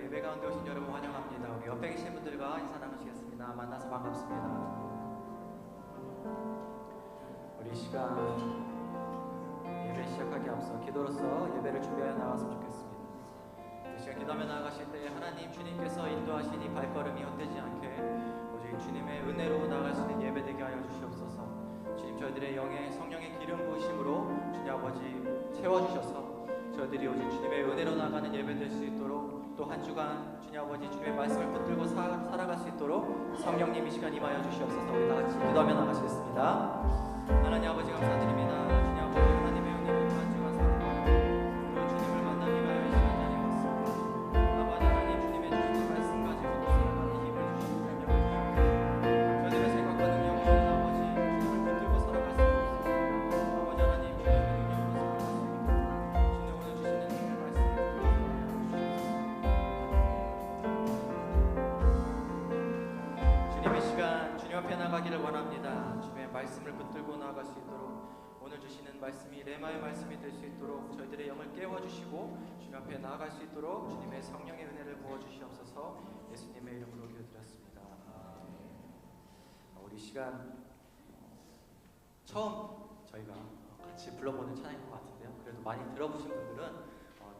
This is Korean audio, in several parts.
예배 가운데 오신 여러분 환영합니다. 우리 옆에 계신 분들과 인사 나누시겠습니다. 만나서 반갑습니다. 우리 시간 예배 시작하기 앞서 기도로서 예배를 준비하여 나갔으면 좋겠습니다. 이 시간 기도하며 나아가실 때 하나님 주님께서 인도하시니 발걸음이 헛되지 않게 오직 주님의 은혜로 나아갈 수 있는 예배 되게 하여 주시옵소서. 주님 저희들의 영에 성령의 기름 부으심으로 주님 아버지 채워주셔서 저희들이 오직 주님의 은혜로 나가는 예배 될 수 있도록 또 한 주간 주님 아버지 주님의 말씀을 붙들고 살아갈 수 있도록 성령님 이 시간 임하여 주시옵소서. 우리 다같이 기도하며 나가시겠습니다. 하나님 아버지 감사드립니다. 주님 아버지 하나님의 은혜로 한 주간 살아가고 또 주님을 만나기 위하여 이 시간 자리에 왔습니다. 아버지 하나님 주님의 주시는 말씀 가지고 또 살아가는 힘을 주시고 능력을 주시고 저희들의 생각과 능력으로 주님 아버지 주님을 붙들고 살아갈 수 없습니다. 아버지 하나님 주님의 능력으로 살아갈 수 있게 주님 오늘 주시는 주님의 말씀을 주님 이 시간 주님 앞에 나가기를 원합니다. 주님의 말씀을 붙들고 나아갈 수 있도록 오늘 주시는 말씀이 레마의 말씀이 될 수 있도록 저희들의 영을 깨워주시고 주님 앞에 나아갈 수 있도록 주님의 성령의 은혜를 부어주시옵소서. 예수님의 이름으로 기도드렸습니다. 우리 시간 처음 저희가 같이 불러보는 찬양인 것 같은데요. 그래도 많이 들어보신 분들은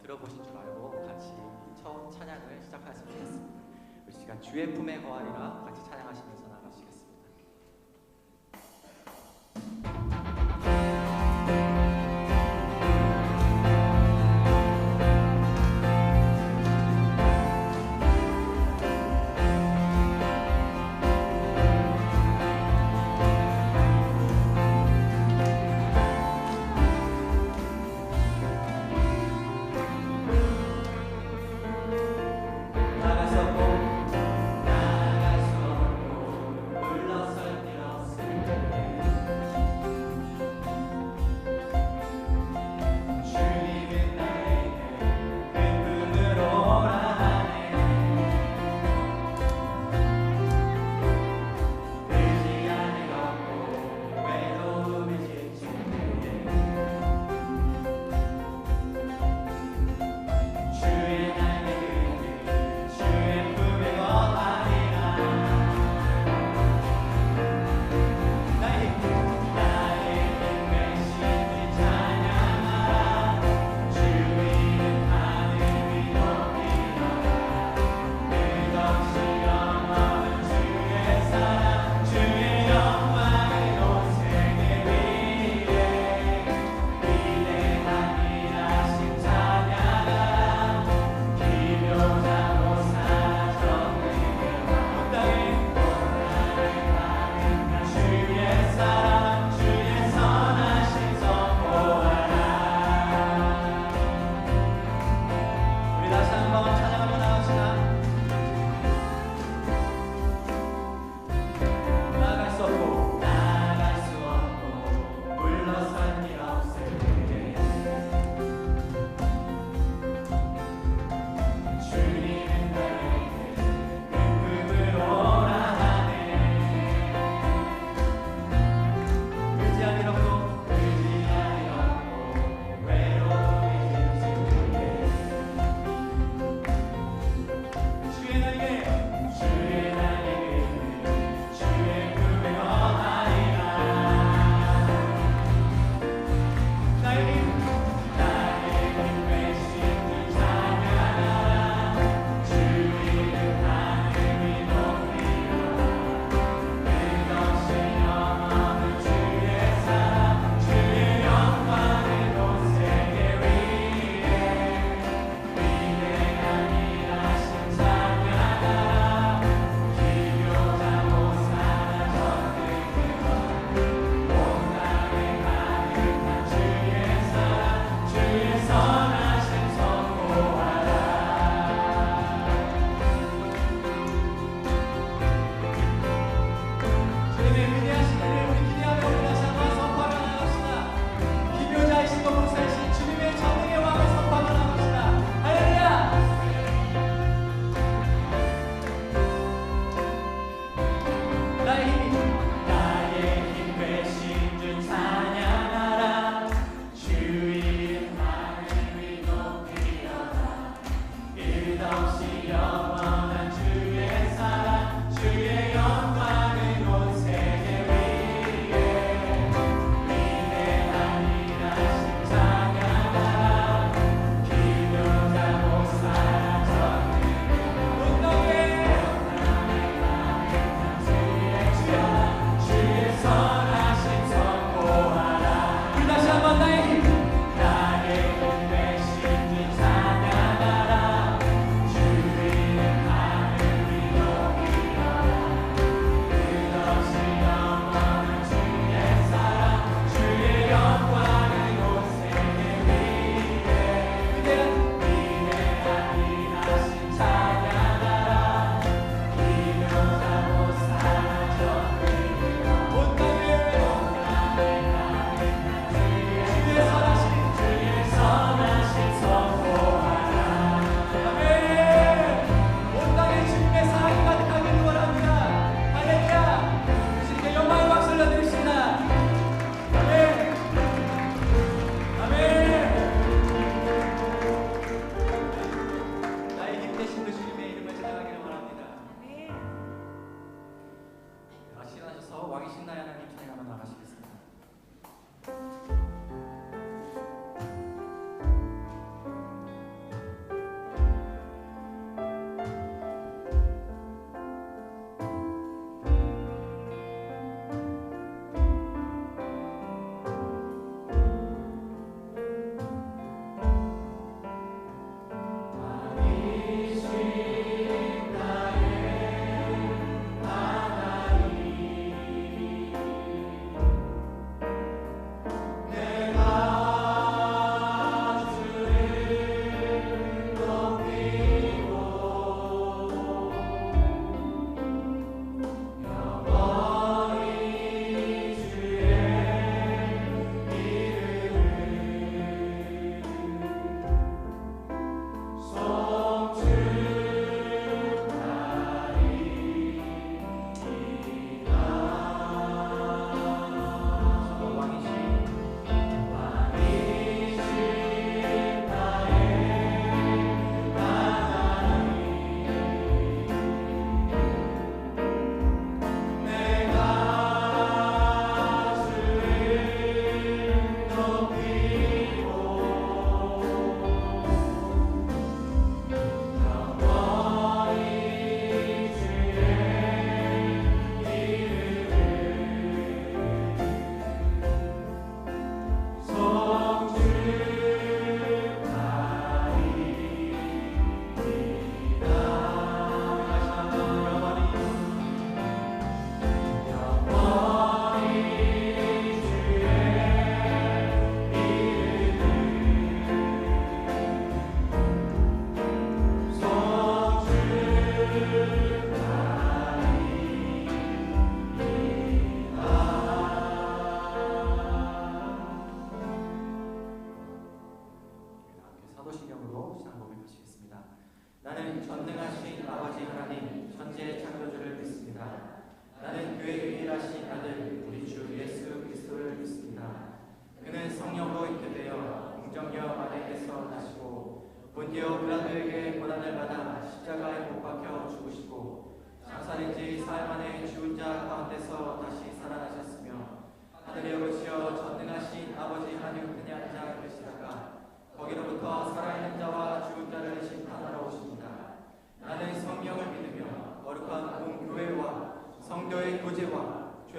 들어보신 줄 알고 같이 처음 찬양을 시작하시면 좋겠습니다. 우리 시간 주의 품에 거하리라 같이 찬양하시면서 나가시겠습니다. 나가서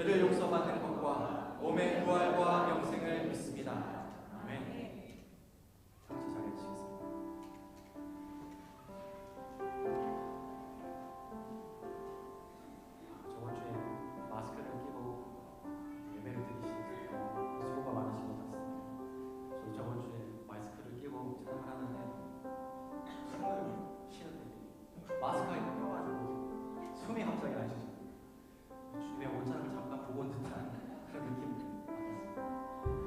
죄를 용서받는 것과 몸의 부활과 영생을 믿습니다. 아멘. 같이 자리해 주시겠습니다. 저번 주에 마스크를 끼고 예배를 드리시는 수고가 많으신 것 같습니다. 저도 저번 주에 마스크를 끼고 찬양을 하는데 숨을 쉬는데 마스크가 이렇게 껴가지고 숨이 갑자기 안 쉬죠. 주님의 온찬을 잠깐 보고 있는 듯한 그런 느낌을 받았습니다.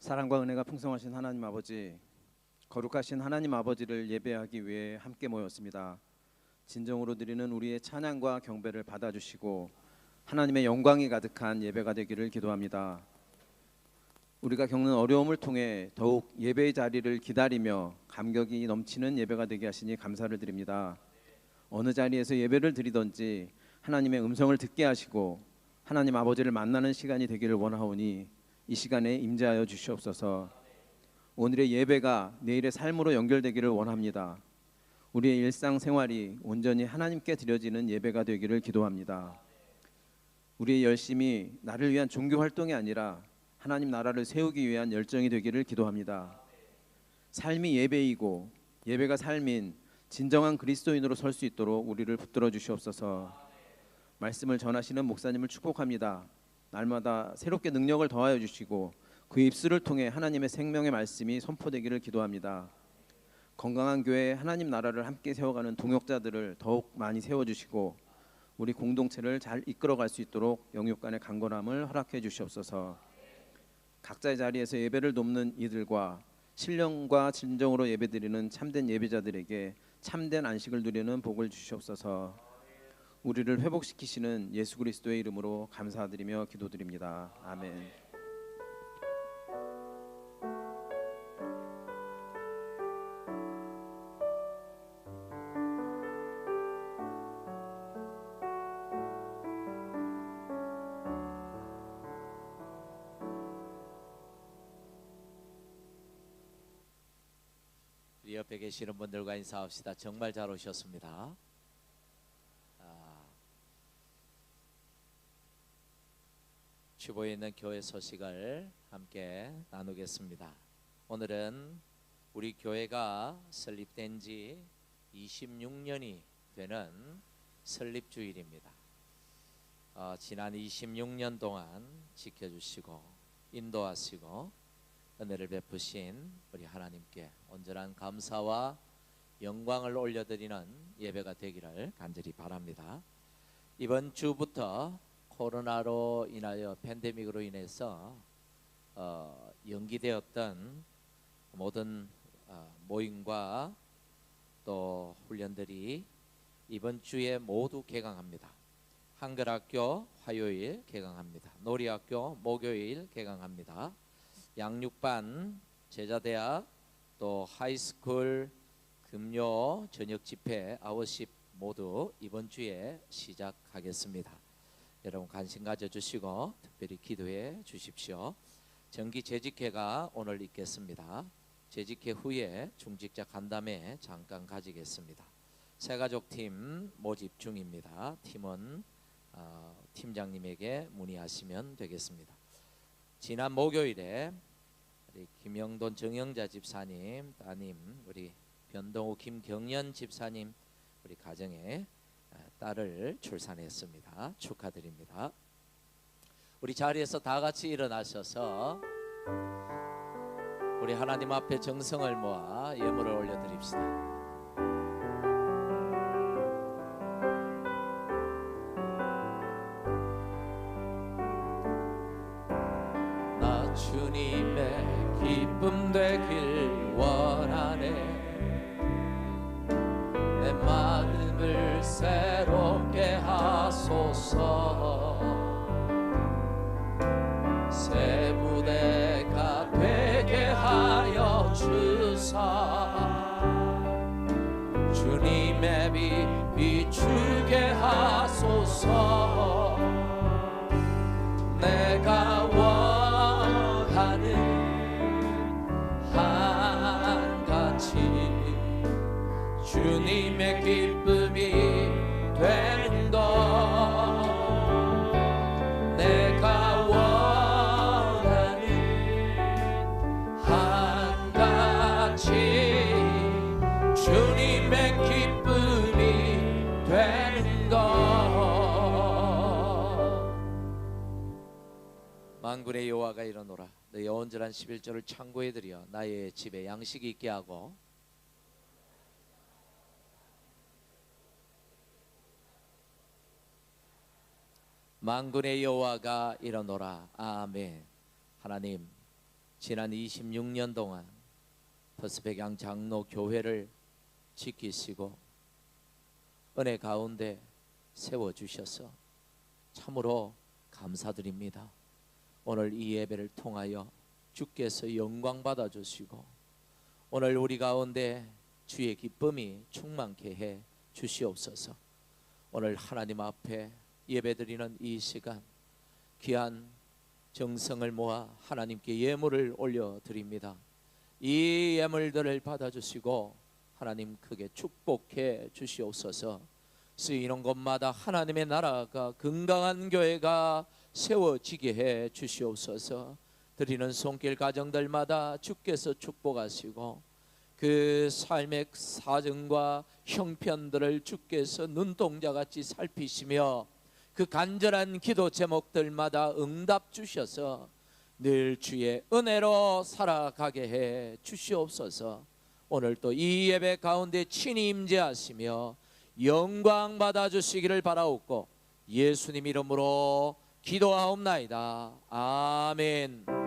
사랑과 은혜가 풍성하신 하나님 아버지, 거룩하신 하나님 아버지를 예배하기 위해 함께 모였습니다. 진정으로 드리는 우리의 찬양과 경배를 받아주시고 하나님의 영광이 가득한 예배가 되기를 기도합니다. 우리가 겪는 어려움을 통해 더욱 예배의 자리를 기다리며 감격이 넘치는 예배가 되게 하시니 감사를 드립니다. 어느 자리에서 예배를 드리든지 하나님의 음성을 듣게 하시고 하나님 아버지를 만나는 시간이 되기를 원하오니 이 시간에 임재하여 주시옵소서. 오늘의 예배가 내일의 삶으로 연결되기를 원합니다. 우리의 일상생활이 온전히 하나님께 드려지는 예배가 되기를 기도합니다. 우리의 열심이 나를 위한 종교 활동이 아니라 하나님 나라를 세우기 위한 열정이 되기를 기도합니다. 삶이 예배이고 예배가 삶인 진정한 그리스도인으로 설 수 있도록 우리를 붙들어 주시옵소서. 말씀을 전하시는 목사님을 축복합니다. 날마다 새롭게 능력을 더하여 주시고 그 입술을 통해 하나님의 생명의 말씀이 선포되기를 기도합니다. 건강한 교회 하나님 나라를 함께 세워가는 동역자들을 더욱 많이 세워주시고 우리 공동체를 잘 이끌어갈 수 있도록 영육 간의 강건함을 허락해 주시옵소서. 각자의 자리에서 예배를 돕는 이들과 신령과 진정으로 예배드리는 참된 예배자들에게 참된 안식을 누리는 복을 주시옵소서. 우리를 회복시키시는 예수 그리스도의 이름으로 감사드리며 기도드립니다. 아멘. 우리 옆에 계시는 분들과 인사합시다. 정말 잘 오셨습니다. 주보에 있는 교회 소식을 함께 나누겠습니다. 오늘은 우리 교회가 설립된 지 26년이 되는 설립주일입니다. 지난 26년 동안 지켜주시고 인도하시고 은혜를 베푸신 우리 하나님께 온전한 감사와 영광을 올려드리는 예배가 되기를 간절히 바랍니다. 이번 주부터 코로나로 인하여 팬데믹으로 인해서 연기되었던 모든 모임과 또 훈련들이 이번 주에 모두 개강합니다. 한글학교 화요일 개강합니다. 놀이학교 목요일 개강합니다. 양육반, 제자대학, 또 하이스쿨, 금요 저녁 집회, 아워십 모두 이번 주에 시작하겠습니다. 여러분 관심 가져주시고 특별히 기도해 주십시오. 정기 재직회가 오늘 있겠습니다. 재직회 후에 중직자 간담회 잠깐 가지겠습니다. 새가족팀 모집 중입니다. 팀원 팀장님에게 문의하시면 되겠습니다. 지난 목요일에 우리 김영돈 정영자 집사님 따님, 우리 변동우 김경연 집사님 우리 가정에 딸을 출산했습니다. 축하드립니다. 우리 자리에서 다 같이 일어나셔서 우리 하나님 앞에 정성을 모아 예물을 올려드립시다. 나 주님의 기쁨 되길 원하네. 내 마음을 새롭게 하소서. 새 부대가 되게 하여 주사. 주님의 빛 비추게 하소서. 내가 원하는 한가지 주님의 기쁨이 되는 것. 내가 원하는 한가지 주님의 기쁨이 되는 것. 만군의 여호와가 이르노라. 너희 온전한 11조를 창고에 들여 나의 집에 양식이 있게 하고 만군의 여호와가 이르노라. 아멘. 하나님, 지난 26년 동안 퍼스백양 장로 교회를 지키시고 은혜 가운데 세워주셔서 참으로 감사드립니다. 오늘 이 예배를 통하여 주께서 영광 받아주시고 오늘 우리 가운데 주의 기쁨이 충만케 해 주시옵소서. 오늘 하나님 앞에 예배드리는 이 시간 귀한 정성을 모아 하나님께 예물을 올려드립니다. 이 예물들을 받아주시고 하나님 크게 축복해 주시옵소서. 쓰이는 곳마다 하나님의 나라가 건강한 교회가 세워지게 해 주시옵소서. 드리는 손길 가정들마다 주께서 축복하시고 그 삶의 사정과 형편들을 주께서 눈동자같이 살피시며 그 간절한 기도 제목들마다 응답 주셔서 늘 주의 은혜로 살아가게 해 주시옵소서. 오늘 또 이 예배 가운데 친히 임재하시며 영광 받아 주시기를 바라옵고 예수님 이름으로 기도하옵나이다. 아멘.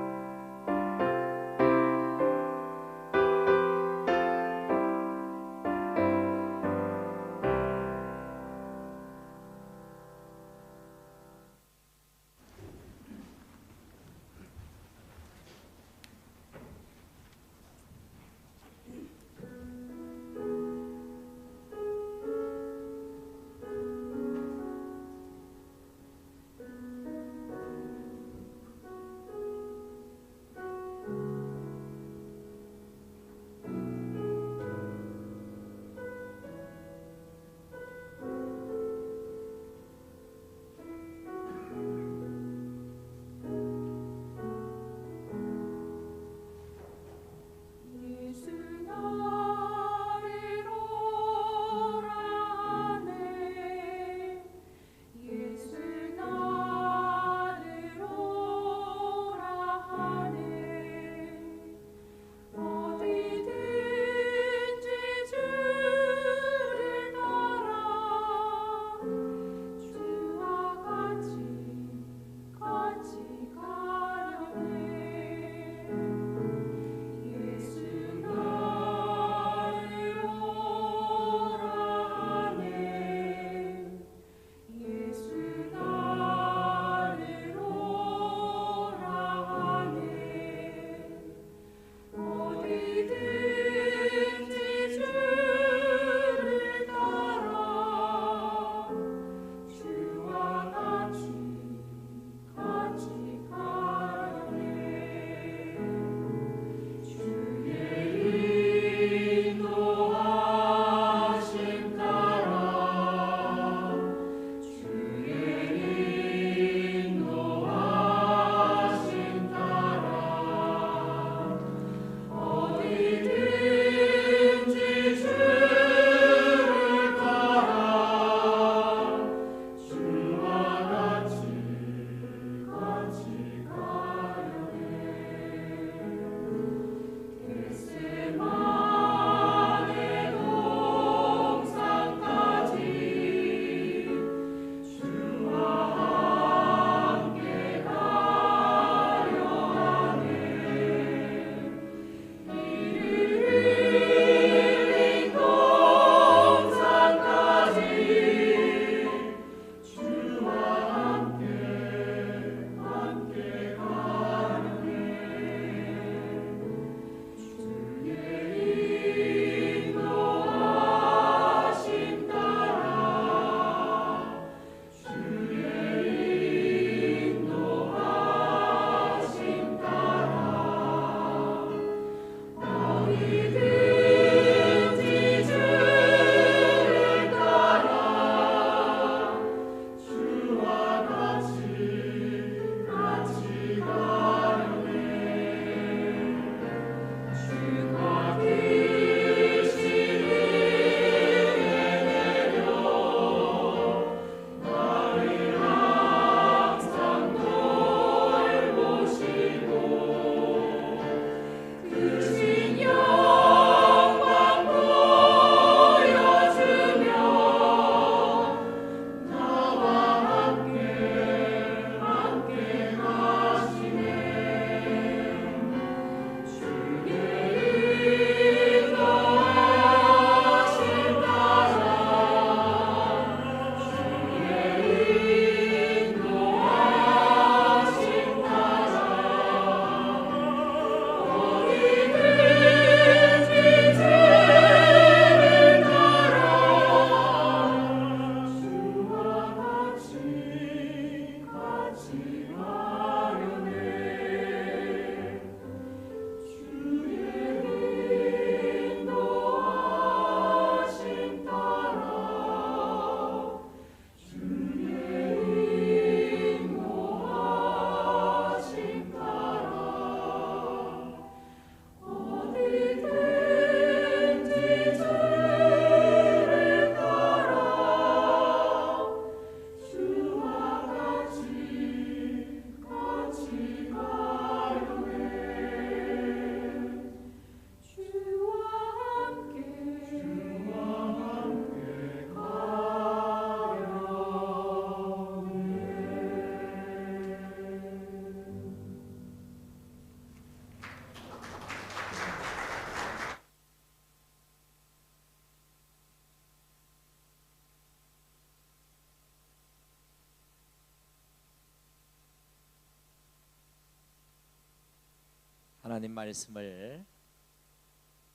하나님 말씀을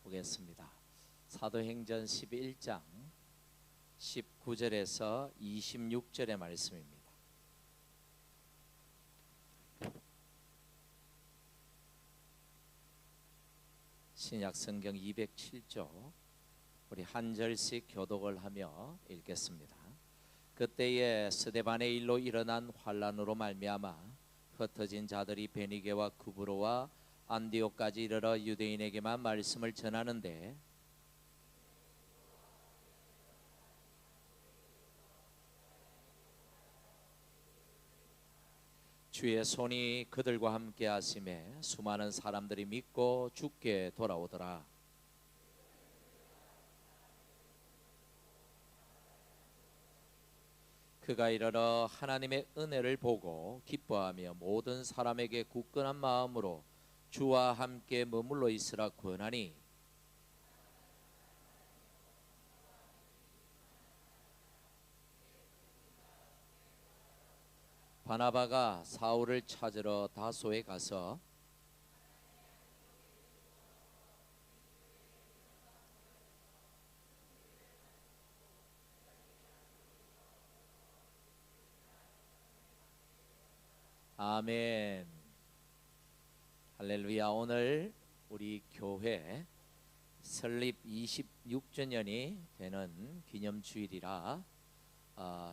보겠습니다. 사도행전 11장 19절에서 26절의 말씀입니다. 신약 성경 207조, 우리 한 절씩 교독을 하며 읽겠습니다. 그때에 스데반의 일로 일어난 환란으로 말미암아 흩어진 자들이 베니게와 구브로와 안디옥까지 이르러 유대인에게만 말씀을 전하는데 주의 손이 그들과 함께 하심에 수많은 사람들이 믿고 주께 돌아오더라. 그가 이르러 하나님의 은혜를 보고 기뻐하며 모든 사람에게 굳건한 마음으로 주와 함께 머물러 있으라 권하니, 바나바가 사울을 찾으러 다소에 가서 아멘. 할렐루야. 오늘 우리 교회 설립 26주년이 되는 기념주일이라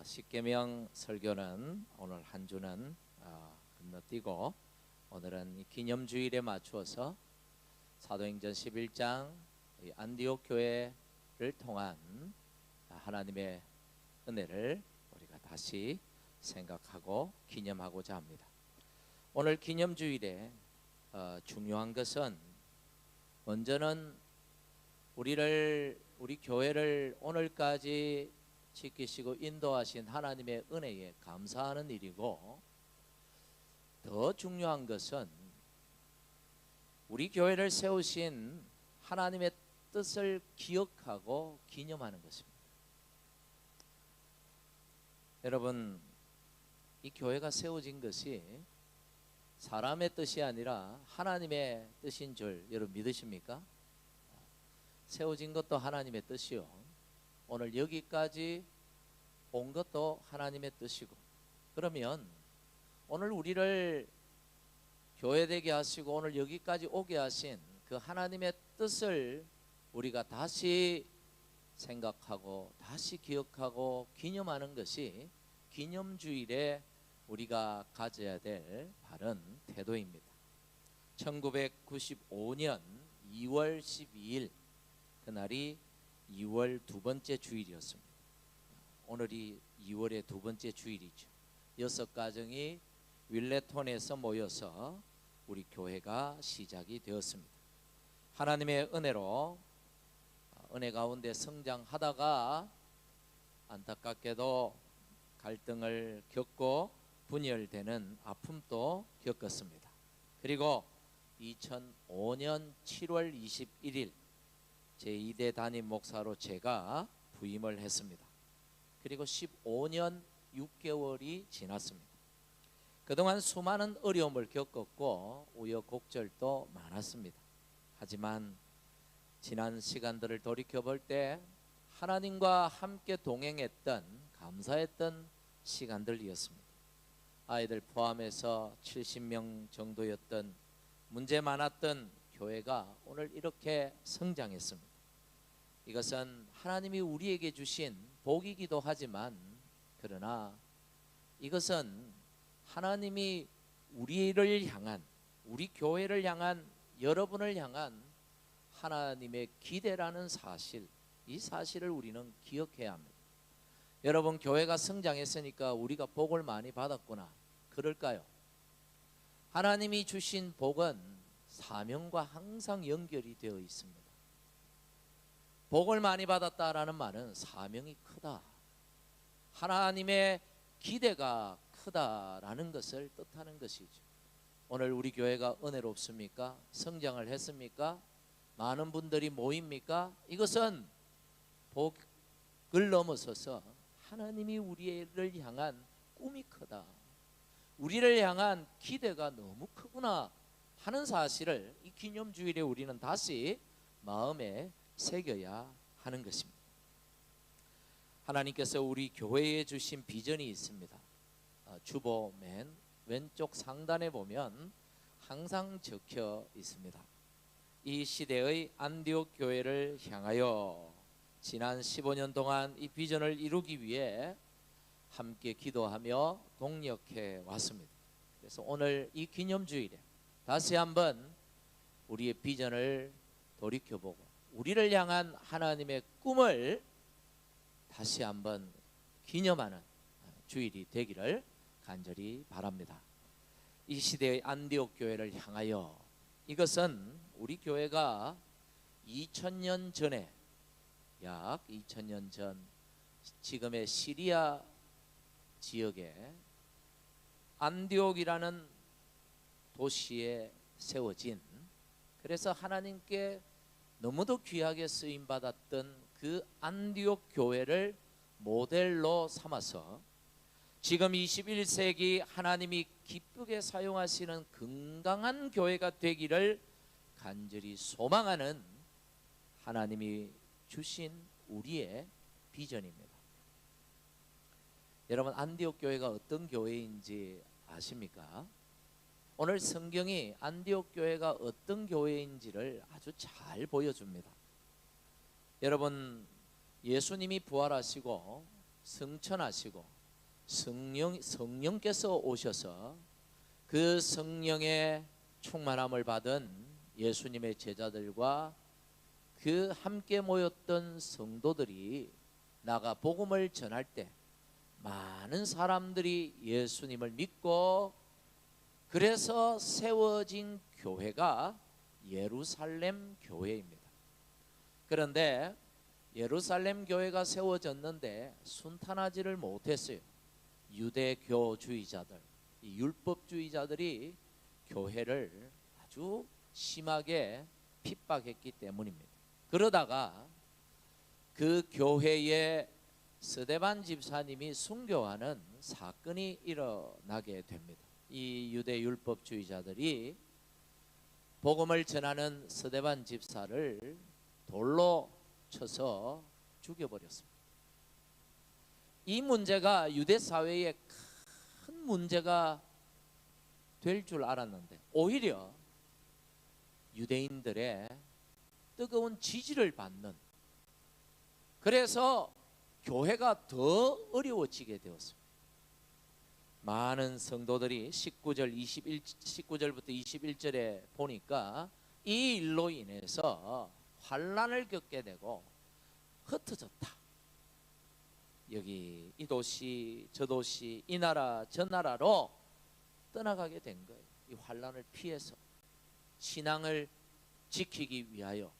십계명 설교는 오늘 한 주는 건너뛰고 오늘은 이 기념주일에 맞추어서 사도행전 11장 안디옥 교회를 통한 하나님의 은혜를 우리가 다시 생각하고 기념하고자 합니다. 오늘 기념주일에 중요한 것은 먼저는 우리 교회를 오늘까지 지키시고 인도하신 하나님의 은혜에 감사하는 일이고, 더 중요한 것은 우리 교회를 세우신 하나님의 뜻을 기억하고 기념하는 것입니다. 여러분, 이 교회가 세워진 것이 사람의 뜻이 아니라 하나님의 뜻인 줄 여러분 믿으십니까? 세워진 것도 하나님의 뜻이요, 오늘 여기까지 온 것도 하나님의 뜻이고, 그러면 오늘 우리를 교회되게 하시고 오늘 여기까지 오게 하신 그 하나님의 뜻을 우리가 다시 생각하고 다시 기억하고 기념하는 것이 기념주일에 우리가 가져야 될 바른 태도입니다. 1995년 2월 12일 그날이 2월 두 번째 주일이었습니다. 오늘이 2월의 두 번째 주일이죠. 6가정이 윌레톤에서 모여서 우리 교회가 시작이 되었습니다. 하나님의 은혜로 은혜 가운데 성장하다가 안타깝게도 갈등을 겪고 분열되는 아픔도 겪었습니다. 그리고 2005년 7월 21일 제2대 담임 목사로 제가 부임을 했습니다. 그리고 15년 6개월이 지났습니다. 그동안 수많은 어려움을 겪었고 우여곡절도 많았습니다. 하지만 지난 시간들을 돌이켜볼 때 하나님과 함께 동행했던, 감사했던 시간들이었습니다. 아이들 포함해서 70명 정도였던 문제 많았던 교회가 오늘 이렇게 성장했습니다. 이것은 하나님이 우리에게 주신 복이기도 하지만, 그러나 이것은 하나님이 우리를 향한, 우리 교회를 향한, 여러분을 향한 하나님의 기대라는 사실, 이 사실을 우리는 기억해야 합니다. 여러분, 교회가 성장했으니까 우리가 복을 많이 받았구나, 그럴까요? 하나님이 주신 복은 사명과 항상 연결이 되어 있습니다. 복을 많이 받았다라는 말은 사명이 크다, 하나님의 기대가 크다라는 것을 뜻하는 것이죠. 오늘 우리 교회가 은혜롭습니까? 성장을 했습니까? 많은 분들이 모입니까? 이것은 복을 넘어서서 하나님이 우리를 향한 꿈이 크다, 우리를 향한 기대가 너무 크구나 하는 사실을 이 기념주일에 우리는 다시 마음에 새겨야 하는 것입니다. 하나님께서 우리 교회에 주신 비전이 있습니다. 주보 맨 왼쪽 상단에 보면 항상 적혀 있습니다. 이 시대의 안디옥 교회를 향하여 지난 15년 동안 이 비전을 이루기 위해 함께 기도하며 동력해 왔습니다. 그래서 오늘 이 기념주일에 다시 한번 우리의 비전을 돌이켜보고 우리를 향한 하나님의 꿈을 다시 한번 기념하는 주일이 되기를 간절히 바랍니다. 이 시대의 안디옥 교회를 향하여, 이것은 우리 교회가 2000년 전에, 약 2000년 전 지금의 시리아 지역에 안디옥이라는 도시에 세워진, 그래서 하나님께 너무도 귀하게 쓰임 받았던 그 안디옥 교회를 모델로 삼아서 지금 21세기 하나님이 기쁘게 사용하시는 건강한 교회가 되기를 간절히 소망하는 하나님이 주신 우리의 비전입니다. 여러분, 안디옥 교회가 어떤 교회인지 아십니까? 오늘 성경이 안디옥 교회가 어떤 교회인지를 아주 잘 보여줍니다. 여러분, 예수님이 부활하시고 승천하시고 성령께서 오셔서 그 성령의 충만함을 받은 예수님의 제자들과 그 함께 모였던 성도들이 나가 복음을 전할 때 많은 사람들이 예수님을 믿고, 그래서 세워진 교회가 예루살렘 교회입니다. 그런데 예루살렘 교회가 세워졌는데 순탄하지를 못했어요. 유대교주의자들, 이 율법주의자들이 교회를 아주 심하게 핍박했기 때문입니다. 그러다가 그 교회에 스데반 집사님이 순교하는 사건이 일어나게 됩니다. 이 유대 율법주의자들이 복음을 전하는 스데반 집사를 돌로 쳐서 죽여버렸습니다. 이 문제가 유대 사회에 큰 문제가 될 줄 알았는데 오히려 유대인들의 뜨거운 지지를 받는, 그래서 교회가 더 어려워지게 되었습니다. 많은 성도들이 19절부터 21절에 보니까 이 일로 인해서 환난을 겪게 되고 흩어졌다. 여기 이 도시 저 도시 이 나라 저 나라로 떠나가게 된 거예요. 이 환난을 피해서 신앙을 지키기 위하여.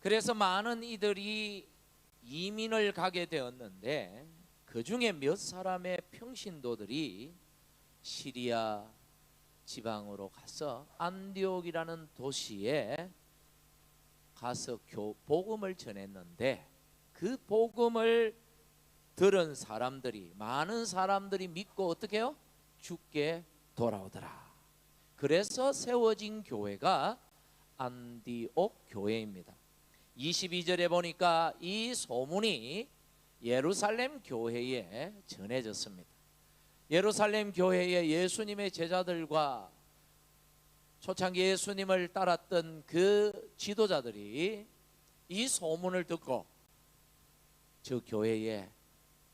그래서 많은 이들이 이민을 가게 되었는데 그 중에 몇 사람의 평신도들이 시리아 지방으로 가서 안디옥이라는 도시에 가서 복음을 전했는데, 그 복음을 들은 사람들이, 많은 사람들이 믿고 어떻게 해요? 죽게 돌아오더라. 그래서 세워진 교회가 안디옥 교회입니다. 22절에 보니까 이 소문이 예루살렘 교회에 전해졌습니다. 예루살렘 교회에 예수님의 제자들과 초창기 예수님을 따랐던 그 지도자들이 이 소문을 듣고 저 교회에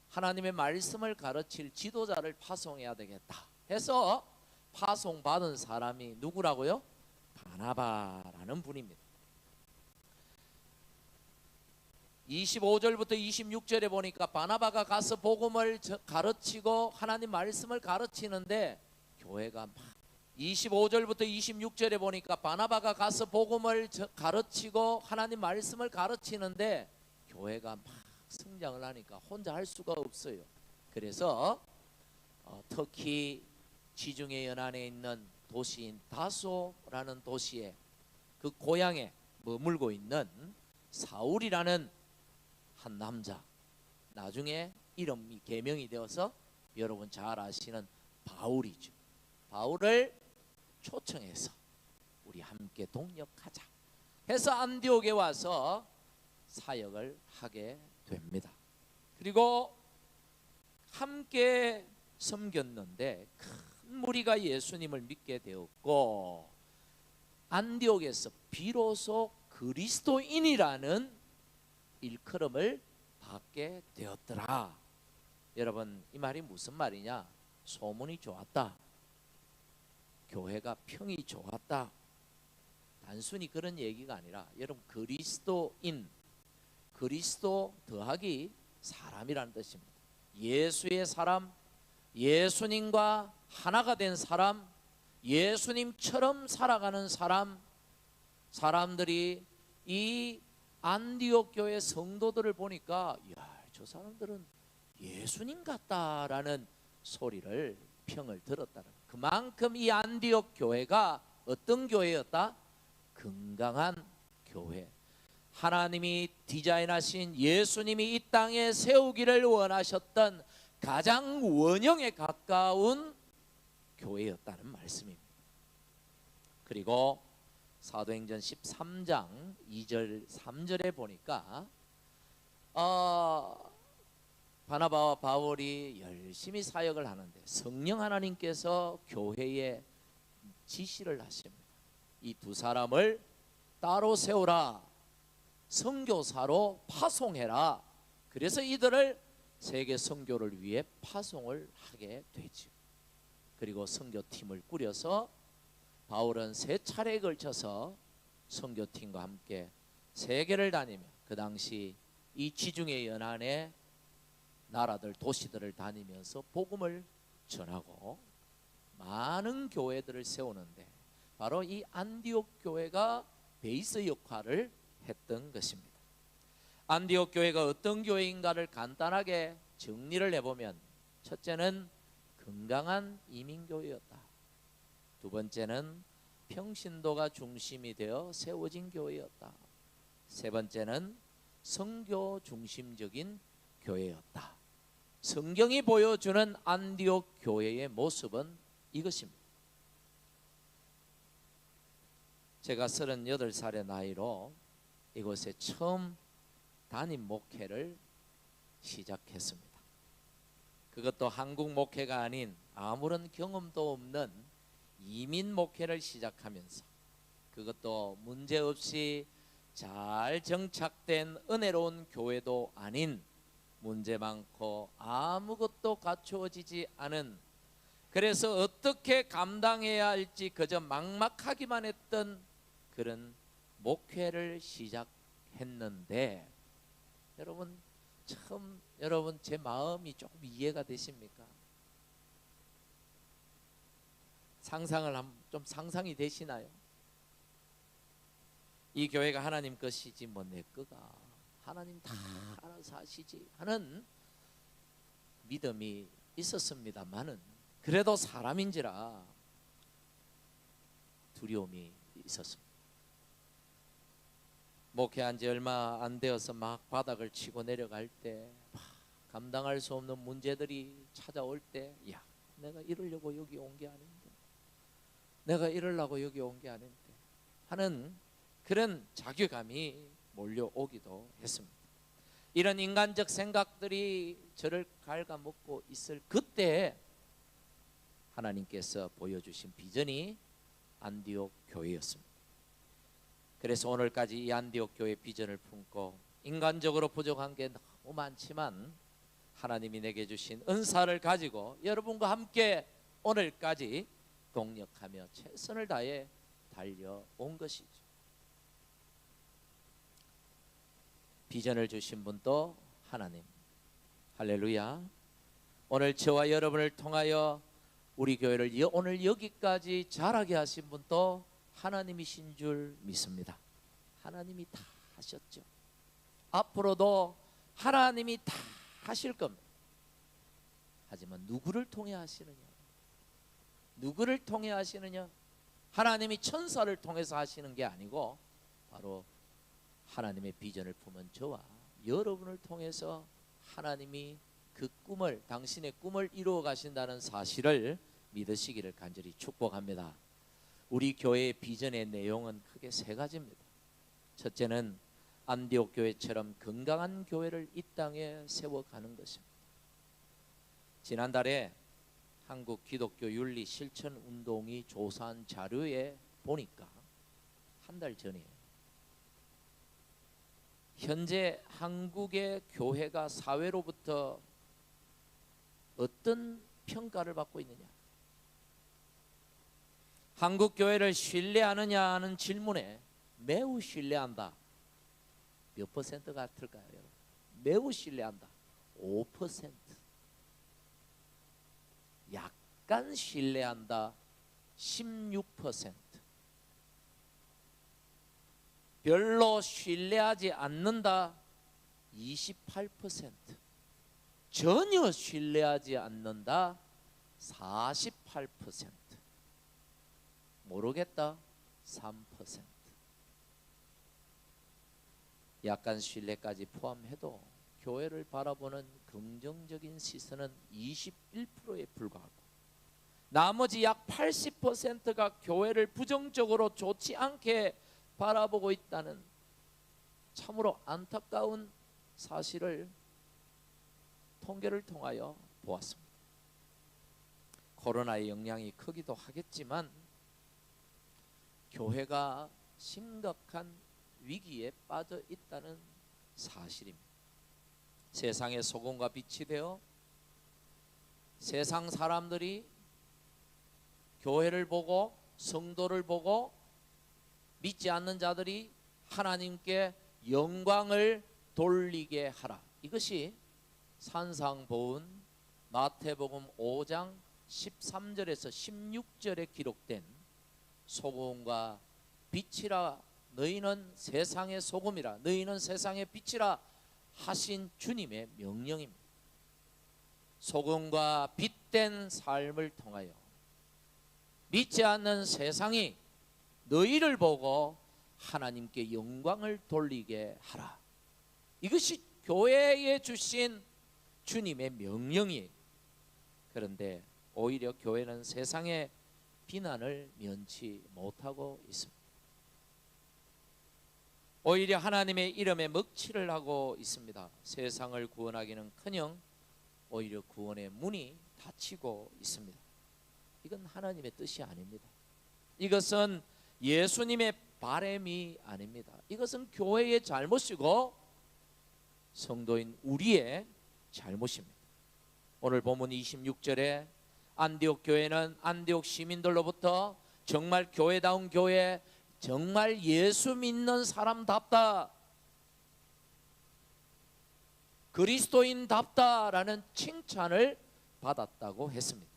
하나님의 말씀을 가르칠 지도자를 파송해야 되겠다 해서 파송받은 사람이 누구라고요? 바나바라는 분입니다. 25절부터 26절에 보니까 바나바가 가서 복음을 가르치고 하나님 말씀을 가르치는데 교회가 막, 25절부터 26절에 보니까 바나바가 가서 복음을 가르치고 하나님 말씀을 가르치는데 교회가 막 성장을 하니까 혼자 할 수가 없어요. 그래서 터키 지중해 연안에 있는 도시인 다소라는 도시에, 그 고향에 머물고 있는 사울이라는 한 남자, 나중에 이름이 개명이 되어서 여러분 잘 아시는 바울이죠. 바울을 초청해서 우리 함께 동력하자 해서 안디옥에 와서 사역을 하게 됩니다. 그리고 함께 섬겼는데 큰 무리가 예수님을 믿게 되었고 안디옥에서 비로소 그리스도인이라는 일컬음을 받게 되었더라. 여러분, 이 말이 무슨 말이냐? 소문이 좋았다, 교회가 평이 좋았다, 단순히 그런 얘기가 아니라 여러분, 그리스도인, 그리스도 더하기 사람이라는 뜻입니다. 예수의 사람, 예수님과 하나가 된 사람, 예수님처럼 살아가는 사람, 사람들이 이 안디옥 교회 성도들을 보니까 야, 저 사람들은 예수님 같다라는 소리를 평을 들었다는, 그만큼 이 안디옥 교회가 어떤 교회였다? 건강한 교회. 하나님이 디자인하신 예수님이 이 땅에 세우기를 원하셨던 가장 원형에 가까운 교회였다는 말씀입니다. 그리고 사도행전 13장 2절 3절에 보니까 바나바와 바울이 열심히 사역을 하는데 성령 하나님께서 교회에 지시를 하십니다. 이 두 사람을 따로 세우라, 선교사로 파송해라. 그래서 이들을 세계 선교를 위해 파송을 하게 되죠. 그리고 선교팀을 꾸려서 바울은 3차례에 걸쳐서 선교팀과 함께 세계를 다니며 그 당시 이 지중해 연안의 나라들, 도시들을 다니면서 복음을 전하고 많은 교회들을 세우는데 바로 이 안디옥 교회가 베이스 역할을 했던 것입니다. 안디옥 교회가 어떤 교회인가를 간단하게 정리를 해보면, 첫째는 건강한 이민교회였다. 두 번째는 평신도가 중심이 되어 세워진 교회였다. 세 번째는 선교 중심적인 교회였다. 성경이 보여주는 안디옥 교회의 모습은 이것입니다. 제가 38살의 나이로 이곳에 처음 담임 목회를 시작했습니다. 그것도 한국 목회가 아닌 아무런 경험도 없는 이민 목회를 시작하면서, 그것도 문제없이 잘 정착된 은혜로운 교회도 아닌 문제 많고 아무것도 갖추어지지 않은, 그래서 어떻게 감당해야 할지 그저 막막하기만 했던 그런 목회를 시작했는데, 여러분 참, 여러분 제 마음이 조금 이해가 되십니까? 좀 상상이 되시나요? 이 교회가 하나님 것이지 뭐 내 거가, 하나님 다 알아서 하시지 하는 믿음이 있었습니다만은, 그래도 사람인지라 두려움이 있었습니다. 목회한 지 얼마 안 되어서 막 바닥을 치고 내려갈 때, 감당할 수 없는 문제들이 찾아올 때, 야, 내가 이러려고 여기 온 게 아닌데, 내가 이러려고 여기 온 게 아닌데 하는 그런 자괴감이 몰려오기도 했습니다. 이런 인간적 생각들이 저를 갉아먹고 있을 그때 하나님께서 보여주신 비전이 안디옥 교회였습니다. 그래서 오늘까지 이 안디옥 교회 비전을 품고, 인간적으로 부족한 게 너무 많지만 하나님이 내게 주신 은사를 가지고 여러분과 함께 오늘까지 동력하며 최선을 다해 달려온 것이죠. 비전을 주신 분도 하나님, 할렐루야. 오늘 저와 여러분을 통하여 우리 교회를 오늘 여기까지 자라게 하신 분도 하나님이신 줄 믿습니다. 하나님이 다 하셨죠. 앞으로도 하나님이 다 하실 겁니다. 하지만 누구를 통해 하시느냐? 누구를 통해 하시느냐? 하나님이 천사를 통해서 하시는 게 아니고 바로 하나님의 비전을 품은 저와 여러분을 통해서 하나님이 그 꿈을, 당신의 꿈을 이루어 가신다는 사실을 믿으시기를 간절히 축복합니다. 우리 교회의 비전의 내용은 크게 세 가지입니다. 첫째는 안디옥 교회처럼 건강한 교회를 이 땅에 세워가는 것입니다. 지난달에 한국 기독교 윤리 실천 운동이 조사한 자료에 보니까 한 달 전이에요. 현재 한국의 교회가 사회로부터 어떤 평가를 받고 있느냐, 한국 교회를 신뢰하느냐 하는 질문에 매우 신뢰한다 몇 퍼센트 같을까요, 여러분? 매우 신뢰한다 5%, 약간 신뢰한다 16%, 별로 신뢰하지 않는다 28%, 전혀 신뢰하지 않는다 48%, 모르겠다 3%. 약간 신뢰까지 포함해도 교회를 바라보는 긍정적인 시선은 21%에 불과하고, 나머지 약 80%가 교회를 부정적으로 좋지 않게 바라보고 있다는 참으로 안타까운 사실을 통계를 통하여 보았습니다. 코로나의 영향이 크기도 하겠지만 교회가 심각한 위기에 빠져 있다는 사실입니다. 세상의 소금과 빛이 되어 세상 사람들이 교회를 보고 성도를 보고 믿지 않는 자들이 하나님께 영광을 돌리게 하라. 이것이 산상보훈 마태복음 5장 13절에서 16절에 기록된 소금과 빛이라, 너희는 세상의 소금이라, 너희는 세상의 빛이라 하신 주님의 명령입니다. 소금과 빛된 삶을 통하여 믿지 않는 세상이 너희를 보고 하나님께 영광을 돌리게 하라. 이것이 교회에 주신 주님의 명령이에요. 그런데 오히려 교회는 세상의 비난을 면치 못하고 있습니다. 오히려 하나님의 이름에 먹칠을 하고 있습니다. 세상을 구원하기는커녕 오히려 구원의 문이 닫히고 있습니다. 이건 하나님의 뜻이 아닙니다. 이것은 예수님의 바람이 아닙니다. 이것은 교회의 잘못이고 성도인 우리의 잘못입니다. 오늘 본문 26절에 안디옥 교회는 안디옥 시민들로부터 정말 교회다운 교회, 정말 예수 믿는 사람답다, 그리스도인답다라는 칭찬을 받았다고 했습니다.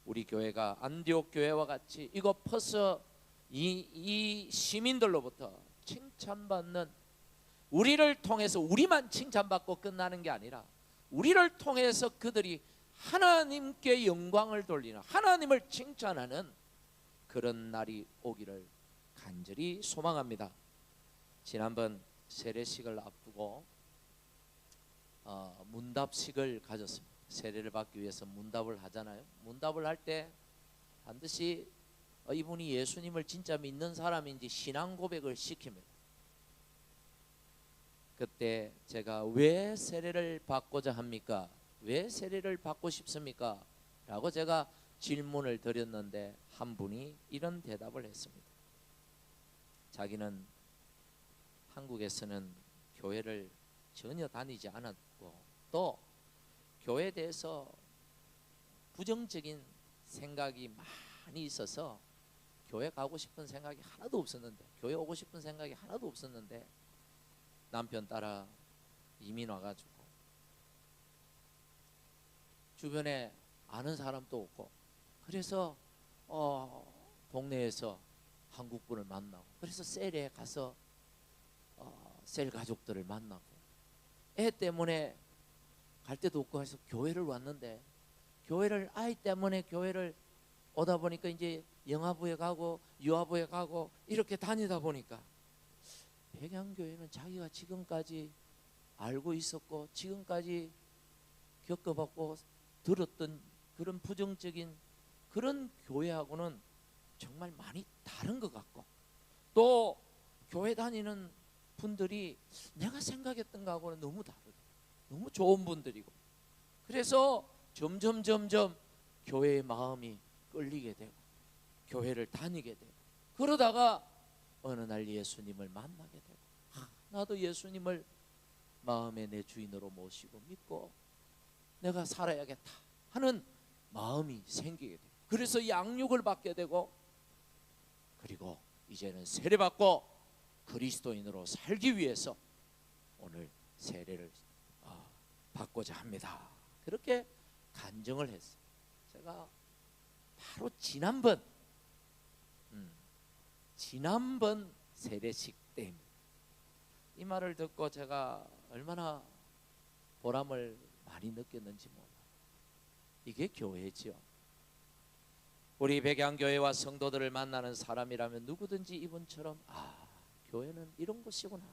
우리 교회가 안디옥 교회와 같이 이곳 퍼서 이 시민들로부터 칭찬받는, 우리를 통해서 우리만 칭찬받고 끝나는 게 아니라 우리를 통해서 그들이 하나님께 영광을 돌리는, 하나님을 칭찬하는 그런 날이 오기를 간절히 소망합니다. 지난번 세례식을 앞두고 문답식을 가졌습니다. 세례를 받기 위해서 문답을 하잖아요. 문답을 할 때 반드시 이분이 예수님을 진짜 믿는 사람인지 신앙 고백을 시킵니다. 그때 제가 왜 세례를 받고자 합니까? 왜 세례를 받고 싶습니까? 라고 제가 질문을 드렸는데 한 분이 이런 대답을 했습니다. 자기는 한국에서는 교회를 전혀 다니지 않았고 또 교회에 대해서 부정적인 생각이 많이 있어서 교회 가고 싶은 생각이 하나도 없었는데, 교회 오고 싶은 생각이 하나도 없었는데 남편 따라 이민 와가지고 주변에 아는 사람도 없고, 그래서 동네에서 한국분을 만나고, 그래서 셀에 가서 셀 가족들을 만나고, 애 때문에 갈 데도 없고 해서 교회를 왔는데, 교회를 아이 때문에 교회를 오다 보니까 이제 영화부에 가고 유아부에 가고 이렇게 다니다 보니까 백양교회는 자기가 지금까지 알고 있었고 지금까지 겪어봤고 들었던 그런 부정적인 그런 교회하고는 정말 많이 다른 것 같고, 또 교회 다니는 분들이 내가 생각했던 거하고는 너무 다르고 너무 좋은 분들이고, 그래서 점점 교회의 마음이 끌리게 되고 교회를 다니게 되고, 그러다가 어느 날 예수님을 만나게 되고, 나도 예수님을 마음의 내 주인으로 모시고 믿고 내가 살아야겠다 하는 마음이 생기게 돼요. 그래서 양육을 받게 되고, 그리고 이제는 세례받고 그리스도인으로 살기 위해서 오늘 세례를 받고자 합니다. 그렇게 간증을 했어요. 제가 바로 지난번 세례식 때입니다. 이 말을 듣고 제가 얼마나 보람을 많이 느꼈는지 몰라요. 이게 교회죠. 우리 백양교회와 성도들을 만나는 사람이라면 누구든지 이분처럼 교회는 이런 곳이구나,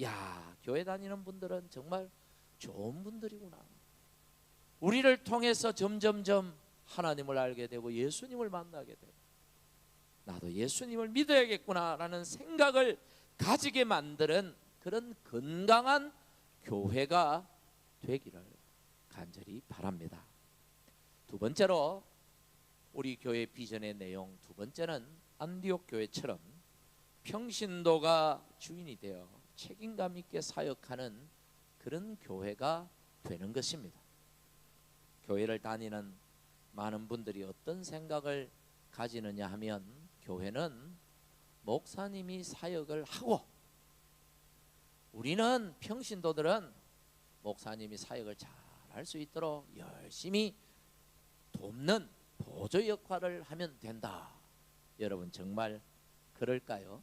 야, 교회 다니는 분들은 정말 좋은 분들이구나, 우리를 통해서 점점점 하나님을 알게 되고 예수님을 만나게 되고 나도 예수님을 믿어야겠구나 라는 생각을 가지게 만드는 그런 건강한 교회가 되기를 간절히 바랍니다. 두 번째로, 우리 교회 비전의 내용 두 번째는 안디옥 교회처럼 평신도가 주인이 되어 책임감 있게 사역하는 그런 교회가 되는 것입니다. 교회를 다니는 많은 분들이 어떤 생각을 가지느냐 하면, 교회는 목사님이 사역을 하고 우리는 평신도들은 목사님이 사역을 잘 할 수 있도록 열심히 돕는 보조 역할을 하면 된다. 여러분 정말 그럴까요?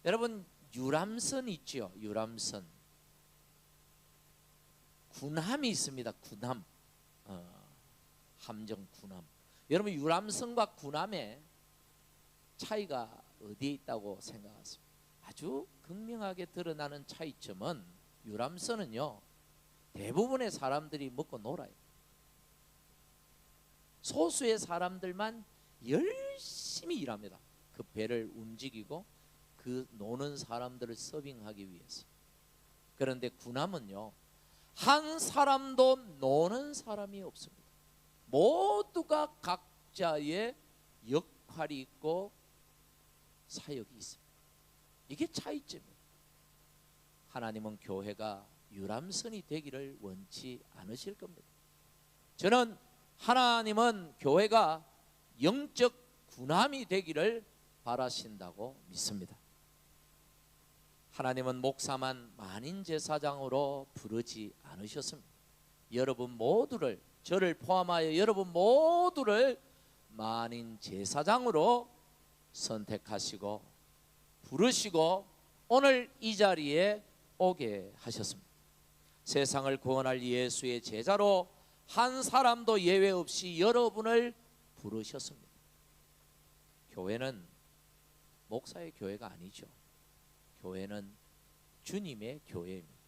여러분, 유람선 있죠. 유람선, 군함이 있습니다. 군함, 함정 군함. 여러분, 유람선과 군함의 차이가 어디에 있다고 생각하십니까? 아주 극명하게 드러나는 차이점은, 유람선은요 대부분의 사람들이 먹고 놀아요. 소수의 사람들만 열심히 일합니다. 그 배를 움직이고 그 노는 사람들을 서빙하기 위해서. 그런데 군함은요, 한 사람도 노는 사람이 없습니다. 모두가 각자의 역할이 있고 사역이 있습니다. 이게 차이점이에요. 하나님은 교회가 유람선이 되기를 원치 않으실 겁니다. 저는 하나님은 교회가 영적 군함이 되기를 바라신다고 믿습니다. 하나님은 목사만 만인 제사장으로 부르지 않으셨습니다. 여러분 모두를, 저를 포함하여 여러분 모두를 만인 제사장으로 선택하시고 부르시고 오늘 이 자리에 오게 하셨습니다. 세상을 구원할 예수의 제자로 한 사람도 예외 없이 여러분을 부르셨습니다. 교회는 목사의 교회가 아니죠. 교회는 주님의 교회입니다.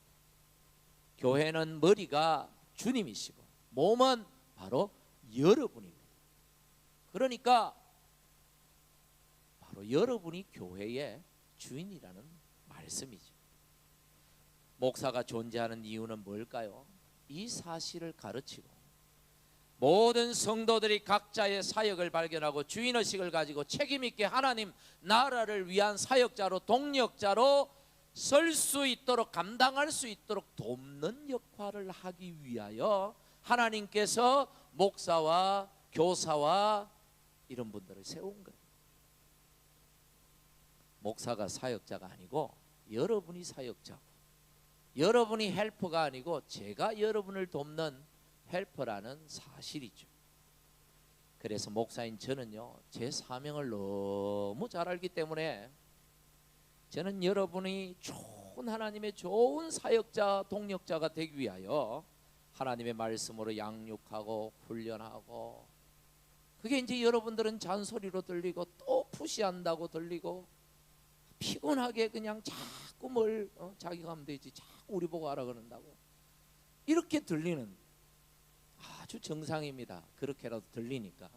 교회는 머리가 주님이시고 몸은 바로 여러분입니다. 그러니까 바로 여러분이 교회의 주인이라는 말씀이죠. 목사가 존재하는 이유는 뭘까요? 이 사실을 가르치고 모든 성도들이 각자의 사역을 발견하고 주인의식을 가지고 책임있게 하나님 나라를 위한 사역자로, 동력자로 설 수 있도록, 감당할 수 있도록 돕는 역할을 하기 위하여 하나님께서 목사와 교사와 이런 분들을 세운 거예요. 목사가 사역자가 아니고 여러분이 사역자고, 여러분이 헬퍼가 아니고 제가 여러분을 돕는 헬퍼라는 사실이죠. 그래서 목사인 저는요, 제 사명을 너무 잘 알기 때문에 저는 여러분이 좋은 하나님의 좋은 사역자, 동력자가 되기 위하여 하나님의 말씀으로 양육하고 훈련하고, 그게 이제 여러분들은 잔소리로 들리고 또 푸시한다고 들리고 피곤하게 그냥 자꾸 자기가 하면 되지, 자꾸 우리 보고 하라 그런다고 이렇게 들리는 아주 정상입니다. 그렇게라도 들리니까.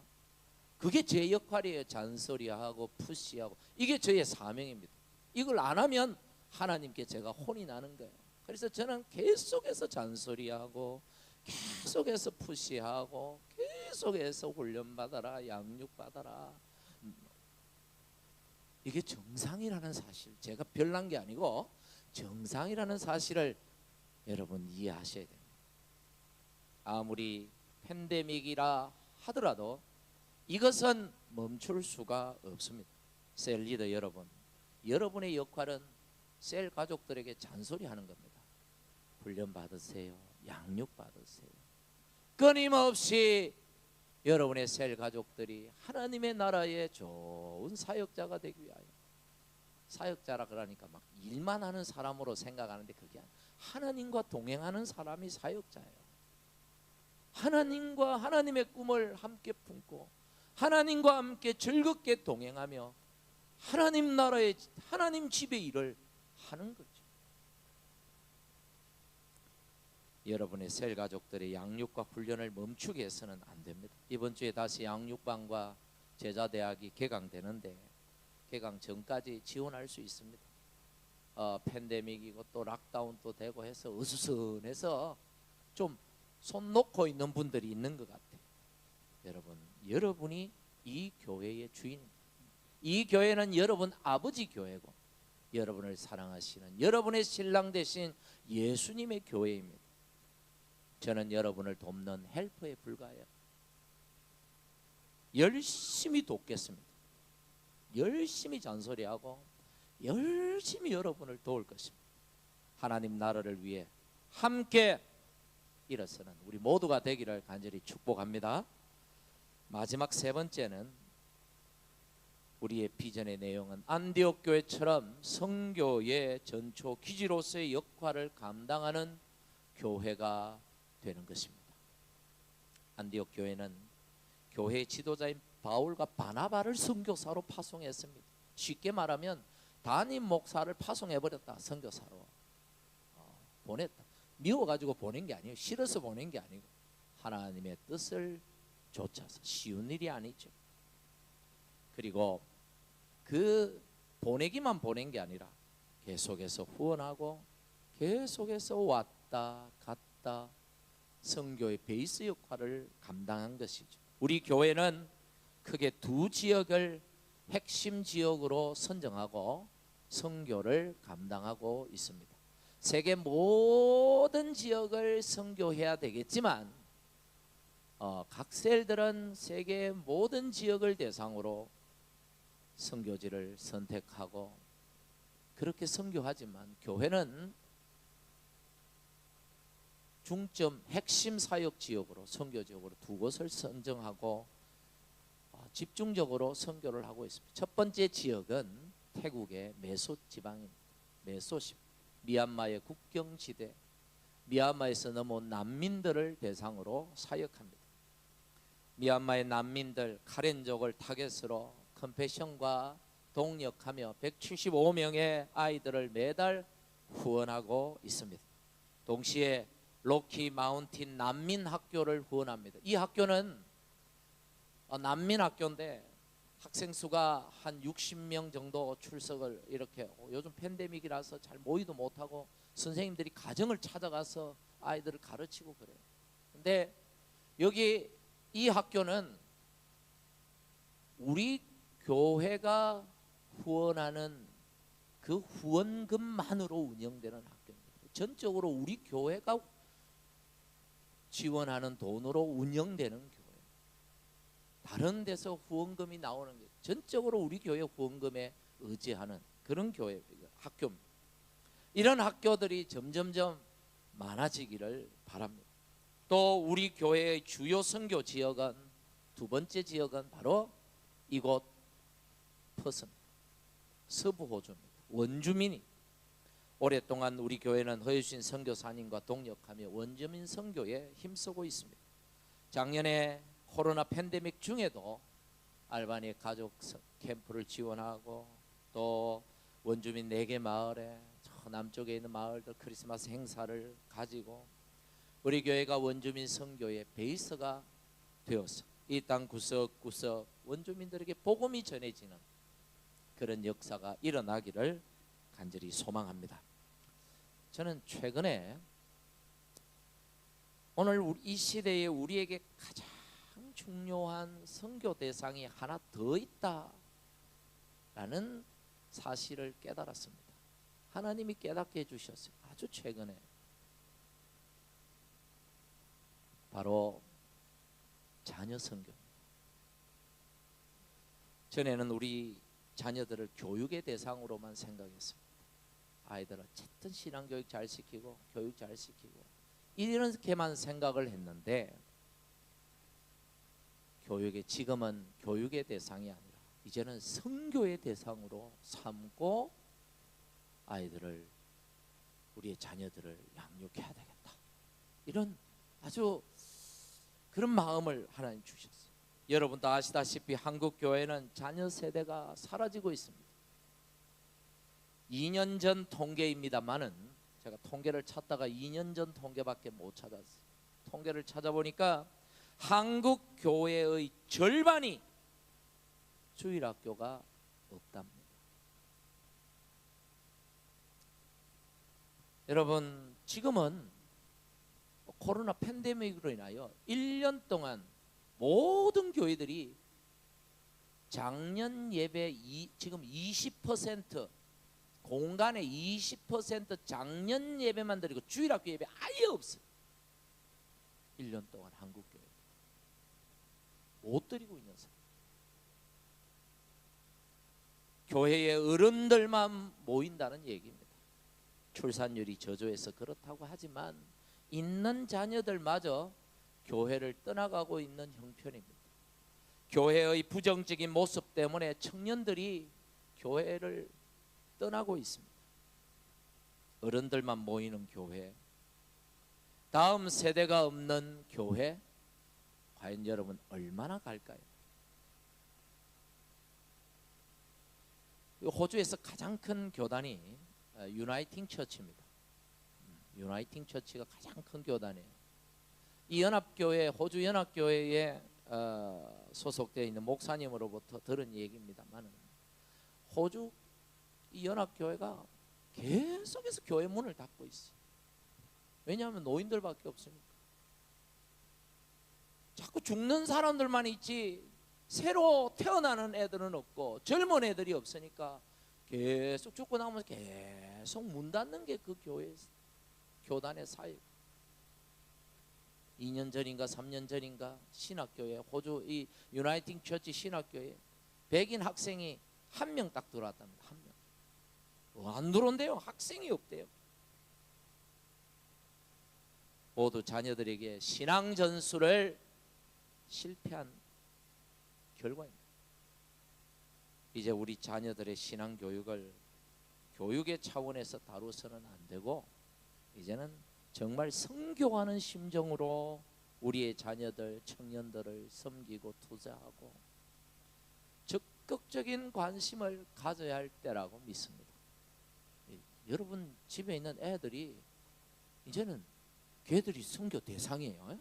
그게 제 역할이에요. 잔소리하고 푸시하고. 이게 저의 사명입니다. 이걸 안 하면 하나님께 제가 혼이 나는 거예요. 그래서 저는 계속해서 잔소리하고 계속해서 푸시하고 계속해서 훈련받아라, 양육받아라. 이게 정상이라는 사실, 제가 별난 게 아니고 정상이라는 사실을 여러분 이해하셔야 됩니다. 아무리 팬데믹이라 하더라도 이것은 멈출 수가 없습니다. 셀 리더 여러분, 여러분의 역할은 셀 가족들에게 잔소리하는 겁니다. 훈련 받으세요. 양육 받으세요. 끊임없이 여러분의 셀 가족들이 하나님의 나라의 좋은 사역자가 되기 위하여, 사역자라 그러니까 막 일만 하는 사람으로 생각하는데 그게 아니에요. 하나님과 동행하는 사람이 사역자예요. 하나님과 하나님의 꿈을 함께 품고 하나님과 함께 즐겁게 동행하며 하나님 나라의 하나님 집의 일을 하는 거죠. 여러분의 셀 가족들의 양육과 훈련을 멈추게 해서는 안 됩니다. 이번 주에 다시 양육반과 제자대학이 개강되는데 개강 전까지 지원할 수 있습니다. 팬데믹이고 또 락다운도 되고 해서 으스스해서 좀 손 놓고 있는 분들이 있는 것 같아요. 여러분, 여러분이 이 교회의 주인입니다. 이 교회는 여러분 아버지 교회고 여러분을 사랑하시는 여러분의 신랑 되신 예수님의 교회입니다. 저는 여러분을 돕는 헬퍼에 불과해요. 열심히 돕겠습니다. 열심히 잔소리하고 열심히 여러분을 도울 것입니다. 하나님 나라를 위해 함께 일어서는 우리 모두가 되기를 간절히 축복합니다. 마지막 세 번째는 우리의 비전의 내용은 안디옥 교회처럼 선교의 전초 기지로서의 역할을 감당하는 교회가 되는 것입니다. 안디옥 교회는 교회의 지도자인 바울과 바나바를 선교사로 파송했습니다. 쉽게 말하면 담임 목사를 파송해버렸다. 선교사로 보냈다. 미워가지고 보낸 게 아니에요. 싫어서 보낸 게 아니고 하나님의 뜻을 좇아서. 쉬운 일이 아니죠. 그리고 그 보내기만 보낸 게 아니라 계속해서 후원하고 계속해서 왔다 갔다 선교의 베이스 역할을 감당한 것이죠. 우리 교회는 크게 두 지역을 핵심 지역으로 선정하고 선교를 감당하고 있습니다. 세계 모든 지역을 선교해야 되겠지만 각 셀들은 세계 모든 지역을 대상으로 선교지를 선택하고 그렇게 선교하지만 교회는 중점 핵심 사역 지역으로 선교 지역으로 두 곳을 선정하고 집중적으로 선교를 하고 있습니다. 첫 번째 지역은 태국의 메소 지방입니다. 메소시 미얀마의 국경지대, 미얀마에서 넘어온 난민들을 대상으로 사역합니다. 미얀마의 난민들 카렌족을 타겟으로 컴패션과 동역하며 175명의 아이들을 매달 후원하고 있습니다. 동시에 로키 마운틴 난민 학교를 후원합니다. 이 학교는 난민 학교인데 학생 수가 한 60명 정도 출석을 이렇게 요즘 팬데믹이라서 잘 모이도 못하고 선생님들이 가정을 찾아가서 아이들을 가르치고 그래요. 근데 여기 이 학교는 우리 교회가 후원하는 그 후원금만으로 운영되는 학교입니다. 전적으로 우리 교회가 지원하는 돈으로 운영되는 교회. 다른 데서 후원금이 나오는 게 전적으로 우리 교회 후원금에 의지하는 그런 교회 학교입니다. 이런 학교들이 점점점 많아지기를 바랍니다. 또 우리 교회의 주요 선교 지역은 두 번째 지역은 바로 이곳 퍼슨 서부 호주입니다. 원주민이 오랫동안 우리 교회는 허유신 선교사님과 동역하며 원주민 선교에 힘쓰고 있습니다. 작년에 코로나 팬데믹 중에도 알바니 가족 캠프를 지원하고 또 원주민 4개 마을에 저 남쪽에 있는 마을들 크리스마스 행사를 가지고 우리 교회가 원주민 선교의 베이스가 되어서 이 땅 구석구석 원주민들에게 복음이 전해지는 그런 역사가 일어나기를 간절히 소망합니다. 저는 최근에 오늘 이 시대에 우리에게 가장 중요한 선교 대상이 하나 더 있다라는 사실을 깨달았습니다. 하나님이 깨닫게 해주셨어요. 아주 최근에. 바로 자녀 선교입니다. 전에는 우리 자녀들을 교육의 대상으로만 생각했습니다. 아이들 어쨌든 신앙교육 잘 시키고 교육 잘 시키고 이렇게만 생각을 했는데 지금은 교육의 대상이 아니라 이제는 선교의 대상으로 삼고 아이들을, 우리의 자녀들을 양육해야 되겠다, 이런 아주 그런 마음을 하나님 주셨어요. 여러분도 아시다시피 한국 교회는 자녀 세대가 사라지고 있습니다. 2년 전 통계입니다만은 제가 통계를 찾다가 2년 전 통계밖에 못 찾았어요. 통계를 찾아보니까 한국 교회의 절반이 주일학교가 없답니다. 여러분, 지금은 코로나 팬데믹으로 인하여 1년 동안 모든 교회들이 작년 예배 지금 20% 공간의 20% 작년 예배만 드리고 주일학교 예배 아예 없어요. 1년 동안 한국 교회 못 드리고 있는 사람. 교회의 어른들만 모인다는 얘기입니다. 출산율이 저조해서 그렇다고 하지만 있는 자녀들마저 교회를 떠나가고 있는 형편입니다. 교회의 부정적인 모습 때문에 청년들이 교회를 떠나고 있습니다. 어른들만 모이는 교회, 다음 세대가 없는 교회, 과연 여러분 얼마나 갈까요? 호주에서 가장 큰 교단이 유나이팅 처치입니다. 유나이팅 처치가 가장 큰 교단이에요. 이 연합교회, 호주 연합교회에 소속되어 있는 목사님으로부터 들은 얘기입니다만, 호주 이 연합교회가 계속해서 교회 문을 닫고 있어요. 왜냐하면 노인들밖에 없으니까. 자꾸 죽는 사람들만 있지 새로 태어나는 애들은 없고 젊은 애들이 없으니까 계속 죽고 나면 계속 문 닫는 게 그 교단의 사역. 2년 전인가 3년 전인가 신학교에, 호주 이 유나이팅 처치 신학교에 백인 학생이 한 명 딱 들어왔답니다. 한 명. 안 들어온대요. 학생이 없대요. 모두 자녀들에게 신앙 전수를 실패한 결과입니다. 이제 우리 자녀들의 신앙 교육을 교육의 차원에서 다루어서는 안 되고, 이제는 정말 선교하는 심정으로 우리의 자녀들, 청년들을 섬기고 투자하고 적극적인 관심을 가져야 할 때라고 믿습니다. 여러분 집에 있는 애들이 이제는 걔들이 선교 대상이에요.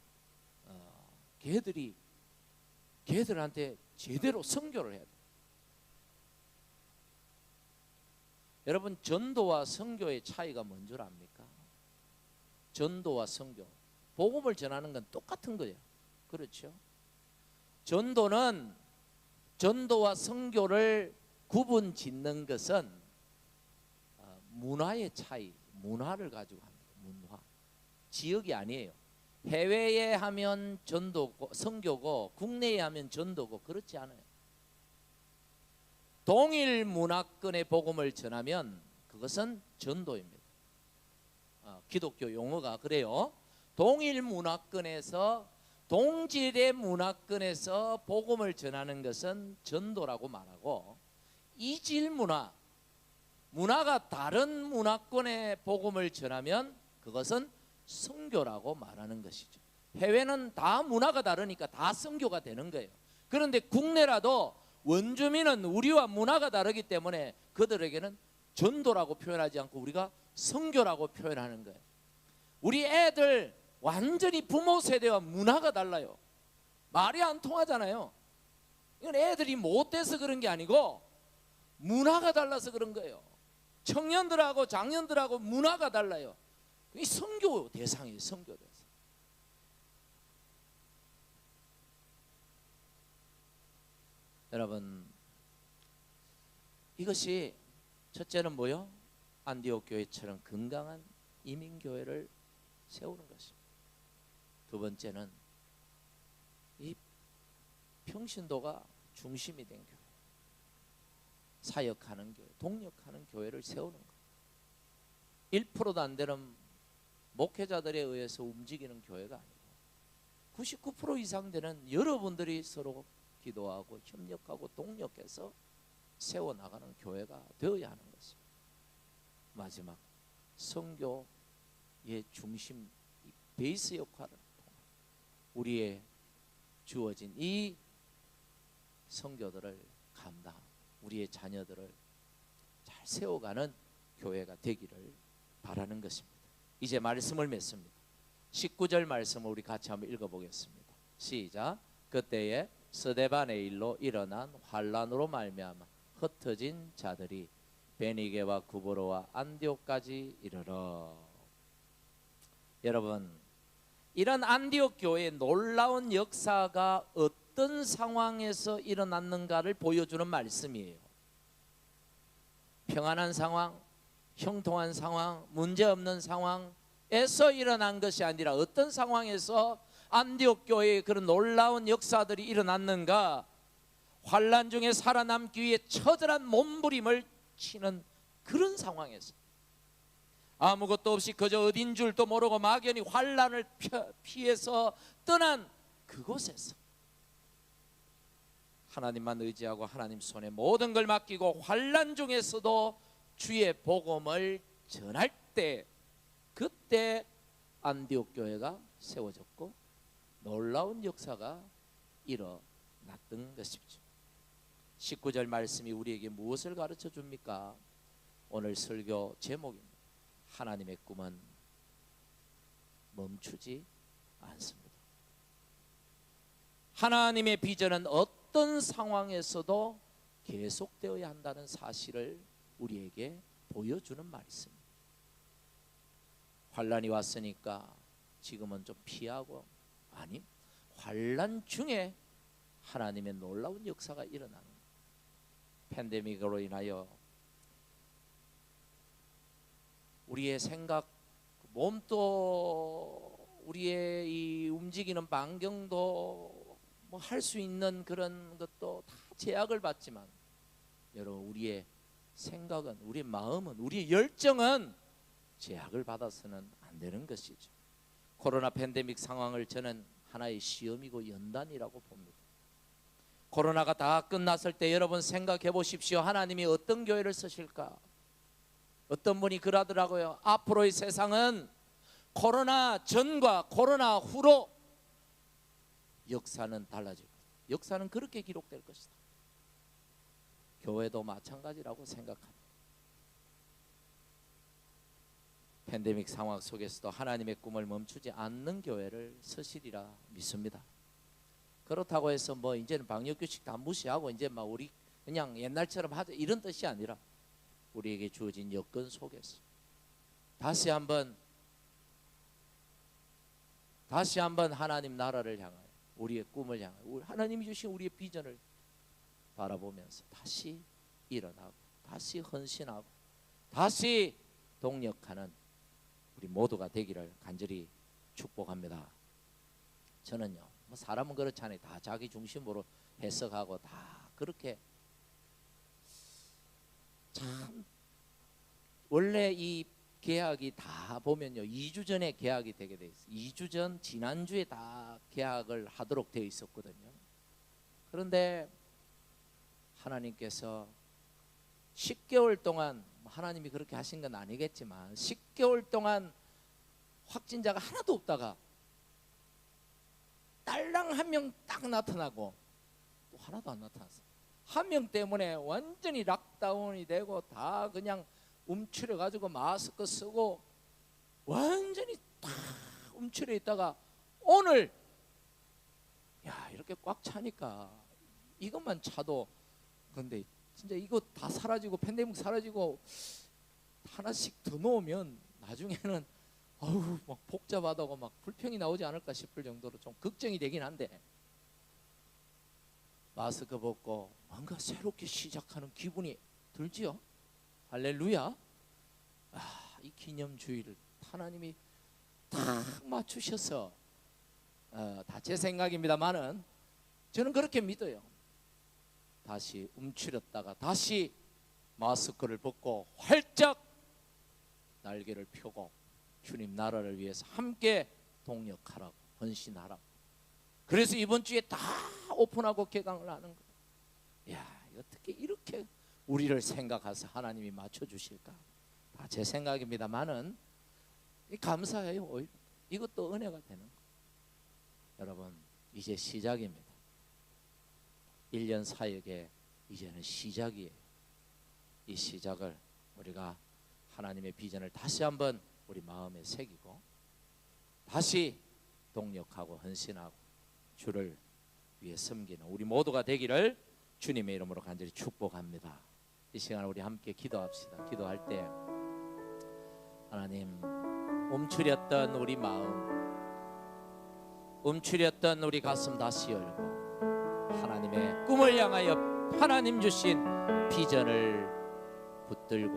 걔들한테 제대로 선교를 해야 돼요. 여러분, 전도와 선교의 차이가 뭔 줄 압니까? 전도와 선교, 복음을 전하는 건 똑같은 거예요. 그렇죠? 전도와 선교를 구분 짓는 것은 문화의 차이, 문화를 가지고 합니다. 문화, 지역이 아니에요. 해외에 하면 전도고 선교고 국내에 하면 전도고 그렇지 않아요. 동일 문화권의 복음을 전하면 그것은 전도입니다. 기독교 용어가 그래요. 동일 문화권에서, 동질의 문화권에서 복음을 전하는 것은 전도라고 말하고, 이질 문화가 다른 문화권의 복음을 전하면 그것은 선교라고 말하는 것이죠. 해외는 다 문화가 다르니까 다 선교가 되는 거예요. 그런데 국내라도 원주민은 우리와 문화가 다르기 때문에 그들에게는 전도라고 표현하지 않고 우리가 선교라고 표현하는 거예요. 우리 애들 완전히 부모 세대와 문화가 달라요. 말이 안 통하잖아요. 이건 애들이 못돼서 그런 게 아니고 문화가 달라서 그런 거예요. 청년들하고 장년들하고 문화가 달라요. 이 선교 대상이에요. 선교 대상. 여러분, 이것이 첫째는 뭐요? 안디옥 교회처럼 건강한 이민교회를 세우는 것입니다. 두 번째는 이 평신도가 중심이 된 교회, 사역하는 교회, 동력하는 교회를 세우는 것. 1%도 안 되는 목회자들에 의해서 움직이는 교회가 아니고 99% 이상 되는 여러분들이 서로 기도하고 협력하고 동력해서 세워나가는 교회가 되어야 하는 것입니다. 마지막, 선교의 중심, 베이스 역할을 통한 우리의 주어진 이 선교들을 감당하고 우리의 자녀들을 잘 세워가는 교회가 되기를 바라는 것입니다. 이제 말씀을 맺습니다. 19절 말씀을 우리 같이 한번 읽어보겠습니다. 시작. 그때에 스데반의 일로 일어난 환란으로 말미암아 흩어진 자들이 베니게와 구브로와 안디옥까지 이르러. 여러분, 이런 안디옥 교회의 놀라운 역사가 어떤 상황에서 일어났는가를 보여주는 말씀이에요. 평안한 상황, 형통한 상황, 문제없는 상황에서 일어난 것이 아니라 어떤 상황에서 안디옥 교회의 그런 놀라운 역사들이 일어났는가? 환란 중에 살아남기 위해 처절한 몸부림을 치는 그런 상황에서, 아무것도 없이 그저 어딘 줄도 모르고 막연히 환란을 피해서 떠난 그곳에서 하나님만 의지하고 하나님 손에 모든 걸 맡기고 환란 중에서도 주의 복음을 전할 때, 그때 안디옥 교회가 세워졌고 놀라운 역사가 일어났던 것이죠. 19절 말씀이 우리에게 무엇을 가르쳐 줍니까? 오늘 설교 제목입니다. 하나님의 꿈은 멈추지 않습니다. 하나님의 비전은 어떤 상황에서도 계속되어야 한다는 사실을 우리에게 보여주는 말씀입니다. 환란이 왔으니까 지금은 좀 피하고, 아니, 환란 중에 하나님의 놀라운 역사가 일어나는, 팬데믹으로 인하여 우리의 생각, 몸도 우리의 이 움직이는 반경도 뭐 할 수 있는 그런 것도 다 제약을 받지만, 여러분, 우리의 생각은, 우리의 마음은, 우리의 열정은 제약을 받아서는 안 되는 것이죠. 코로나 팬데믹 상황을 저는 하나의 시험이고 연단이라고 봅니다. 코로나가 다 끝났을 때 여러분 생각해 보십시오. 하나님이 어떤 교회를 쓰실까? 어떤 분이 그러더라고요. 앞으로의 세상은 코로나 전과 코로나 후로 역사는 달라질 것이다. 역사는 그렇게 기록될 것이다. 교회도 마찬가지라고 생각합니다. 팬데믹 상황 속에서도 하나님의 꿈을 멈추지 않는 교회를 서시리라 믿습니다. 그렇다고 해서 뭐 이제는 방역규칙 다 무시하고 이제 막 우리 그냥 옛날처럼 하자 이런 뜻이 아니라, 우리에게 주어진 여건 속에서 다시 한번 하나님 나라를 향하여, 우리의 꿈을 향하여, 하나님이 주신 우리의 비전을 바라보면서 다시 일어나고 다시 헌신하고 다시 동력하는 우리 모두가 되기를 간절히 축복합니다. 저는요, 뭐 사람은 그렇잖아요. 다 자기 중심으로 해석하고 다 그렇게, 참 원래 이 계약이 다 보면요 2주 전에 계약이 되게 돼 있어요. 2주 전, 지난주에 다 계약을 하도록 되어 있었거든요. 그런데 하나님께서 10개월 동안, 하나님이 그렇게 하신 건 아니겠지만 10개월 동안 확진자가 하나도 없다가 딸랑 한 명 딱 나타나고 또 하나도 안 나타났어요. 한 명 때문에 완전히 락다운이 되고 다 그냥 움츠려 가지고 마스크 쓰고 완전히 다 움츠려 있다가 오늘 야 이렇게 꽉 차니까 이것만 차도 근데 진짜 이거 다 사라지고 팬데믹 사라지고 하나씩 더 놓으면 나중에는 아우 막 복잡하다고 막 불평이 나오지 않을까 싶을 정도로 좀 걱정이 되긴 한데 마스크 벗고 뭔가 새롭게 시작하는 기분이 들지요. 할렐루야. 이 기념주의를 하나님이 딱 맞추셔서 다 제 생각입니다만은 저는 그렇게 믿어요. 다시 움츠렸다가 다시 마스크를 벗고 활짝 날개를 펴고 주님 나라를 위해서 함께 동력하라고 헌신하라고. 그래서 이번 주에 다 오픈하고 개강을 하는 거예요. 야, 어떻게 이렇게 우리를 생각해서 하나님이 맞춰주실까? 다 제 생각입니다만은 감사해요. 오히려 이것도 은혜가 되는 거예요. 여러분 이제 시작입니다. 1년 사역의 이제는 시작이에요. 이 시작을 우리가 하나님의 비전을 다시 한번 우리 마음에 새기고 다시 동력하고 헌신하고 주를 위해 섬기는 우리 모두가 되기를 주님의 이름으로 간절히 축복합니다. 이 시간 우리 함께 기도합시다. 기도할 때 하나님 움츠렸던 우리 마음 움츠렸던 우리 가슴 다시 열고 하나님의 꿈을 향하여 하나님 주신 비전을 붙들고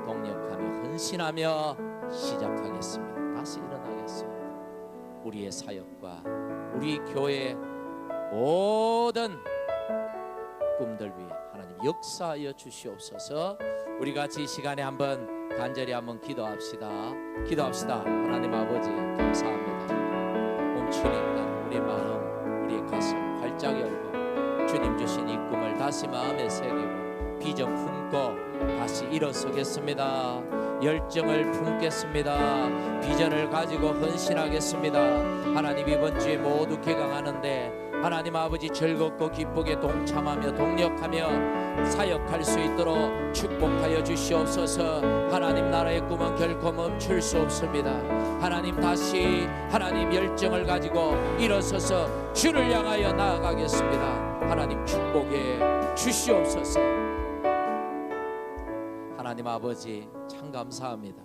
동력하며 헌신하며 시작하겠습니다. 다시 일어나겠습니다. 우리의 사역과 우리 교회의 모든 꿈들 위해 하나님 역사하여 주시옵소서. 우리 같이 이 시간에 한번 간절히 한번 기도합시다. 하나님 아버지 감사합니다. 움츠렸던 우리 마음 우리의 가슴 활짝 열고 주님 주신 이 꿈을 다시 마음에 새기고 비전 품고 다시 일어서겠습니다. 열정을 품겠습니다. 비전을 가지고 헌신하겠습니다. 하나님 이번 주에 모두 개강하는데 하나님 아버지 즐겁고 기쁘게 동참하며 동력하며 사역할 수 있도록 축복하여 주시옵소서. 하나님 나라의 꿈은 결코 멈출 수 없습니다. 하나님 다시 하나님 열정을 가지고 일어서서 주를 향하여 나아가겠습니다. 하나님 축복해 주시옵소서. 하나님 아버지 참 감사합니다.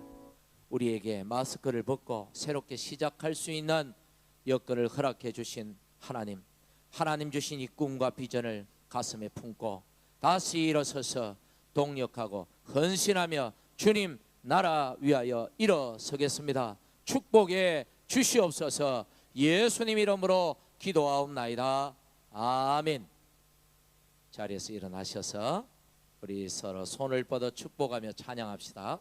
우리에게 마스크를 벗고 새롭게 시작할 수 있는 여건을 허락해 주신 하나님 주신 이 꿈과 비전을 가슴에 품고 다시 일어서서 동력하고 헌신하며 주님 나라 위하여 일어서겠습니다. 축복해 주시옵소서. 예수님 이름으로 기도하옵나이다. 아멘. 자리에서 일어나셔서 우리 서로 손을 뻗어 축복하며 찬양합시다.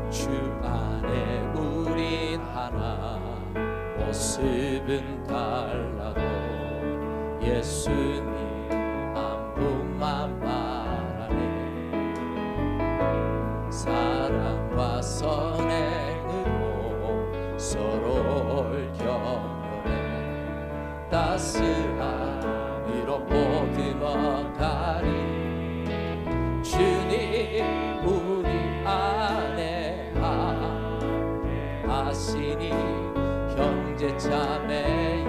주 안에 우린 하나 모습은 달라도 예수님 한 분만 말하네. 사랑과 선행으로 서로를 격려해 따스한 위로 보듬어가리. 주님 우리 안에 하시니 형제자매의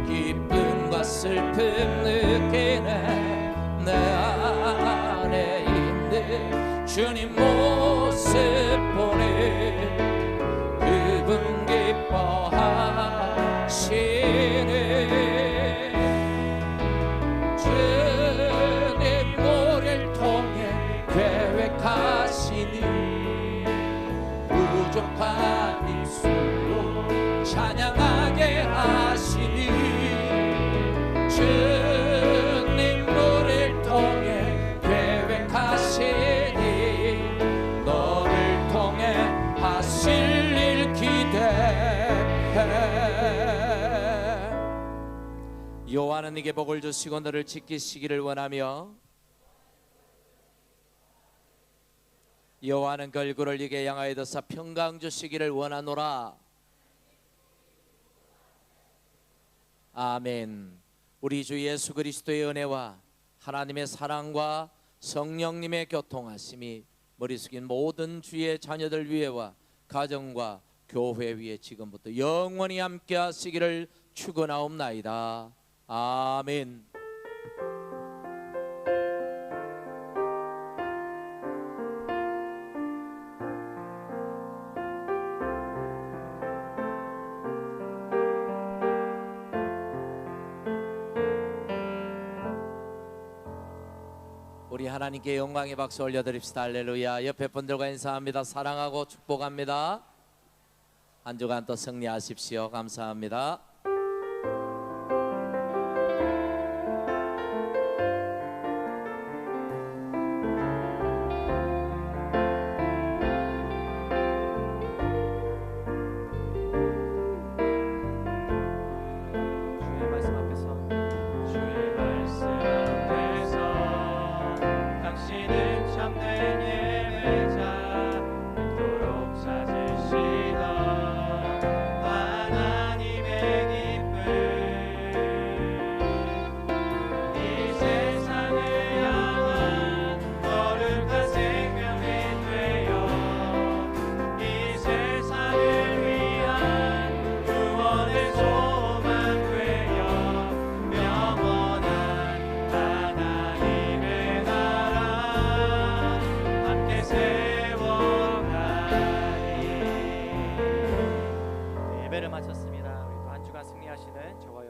기쁨과 슬픔 느끼네. 내 안에 있는 주님 모습 보니 그분 기뻐하시네. 주님 우리를 통해 계획하시니 부족한 입술로 찬양하게 하시니. 주님 우리를 통해 계획하시니 너를 통해 하실 일 기대해. 여호와는 네게 복을 주시고 너를 지키시기를 원하며 여호와는 걸그를 이게 향하여 드사 평강 주시기를 원하노라. 아멘. 우리 주 예수 그리스도의 은혜와 하나님의 사랑과 성령님의 교통하심이 머리 숙인 모든 주의 자녀들 위에와 가정과 교회 위에 지금부터 영원히 함께 하시기를 축원하옵나이다. 아멘. 우리 하나님께 영광의 박수 올려드립시다. 할렐루야. 옆에 분들과 인사합니다. 사랑하고 축복합니다. 한 주간 또 승리하십시오. 감사합니다. 주의 말씀 앞에서 주의 말씀 앞에서 당신은 참된 예배자 그토록 찾으시던 하나님의 기쁨 이 세상을 향한 거룩한 생명이 되어 이 세상을 위한 구원의 소망 되어 영원한 하나님의 나라 함께 세워가리. 예배를 마쳤습니다. 우리 또 한 주간 승리하시는 저와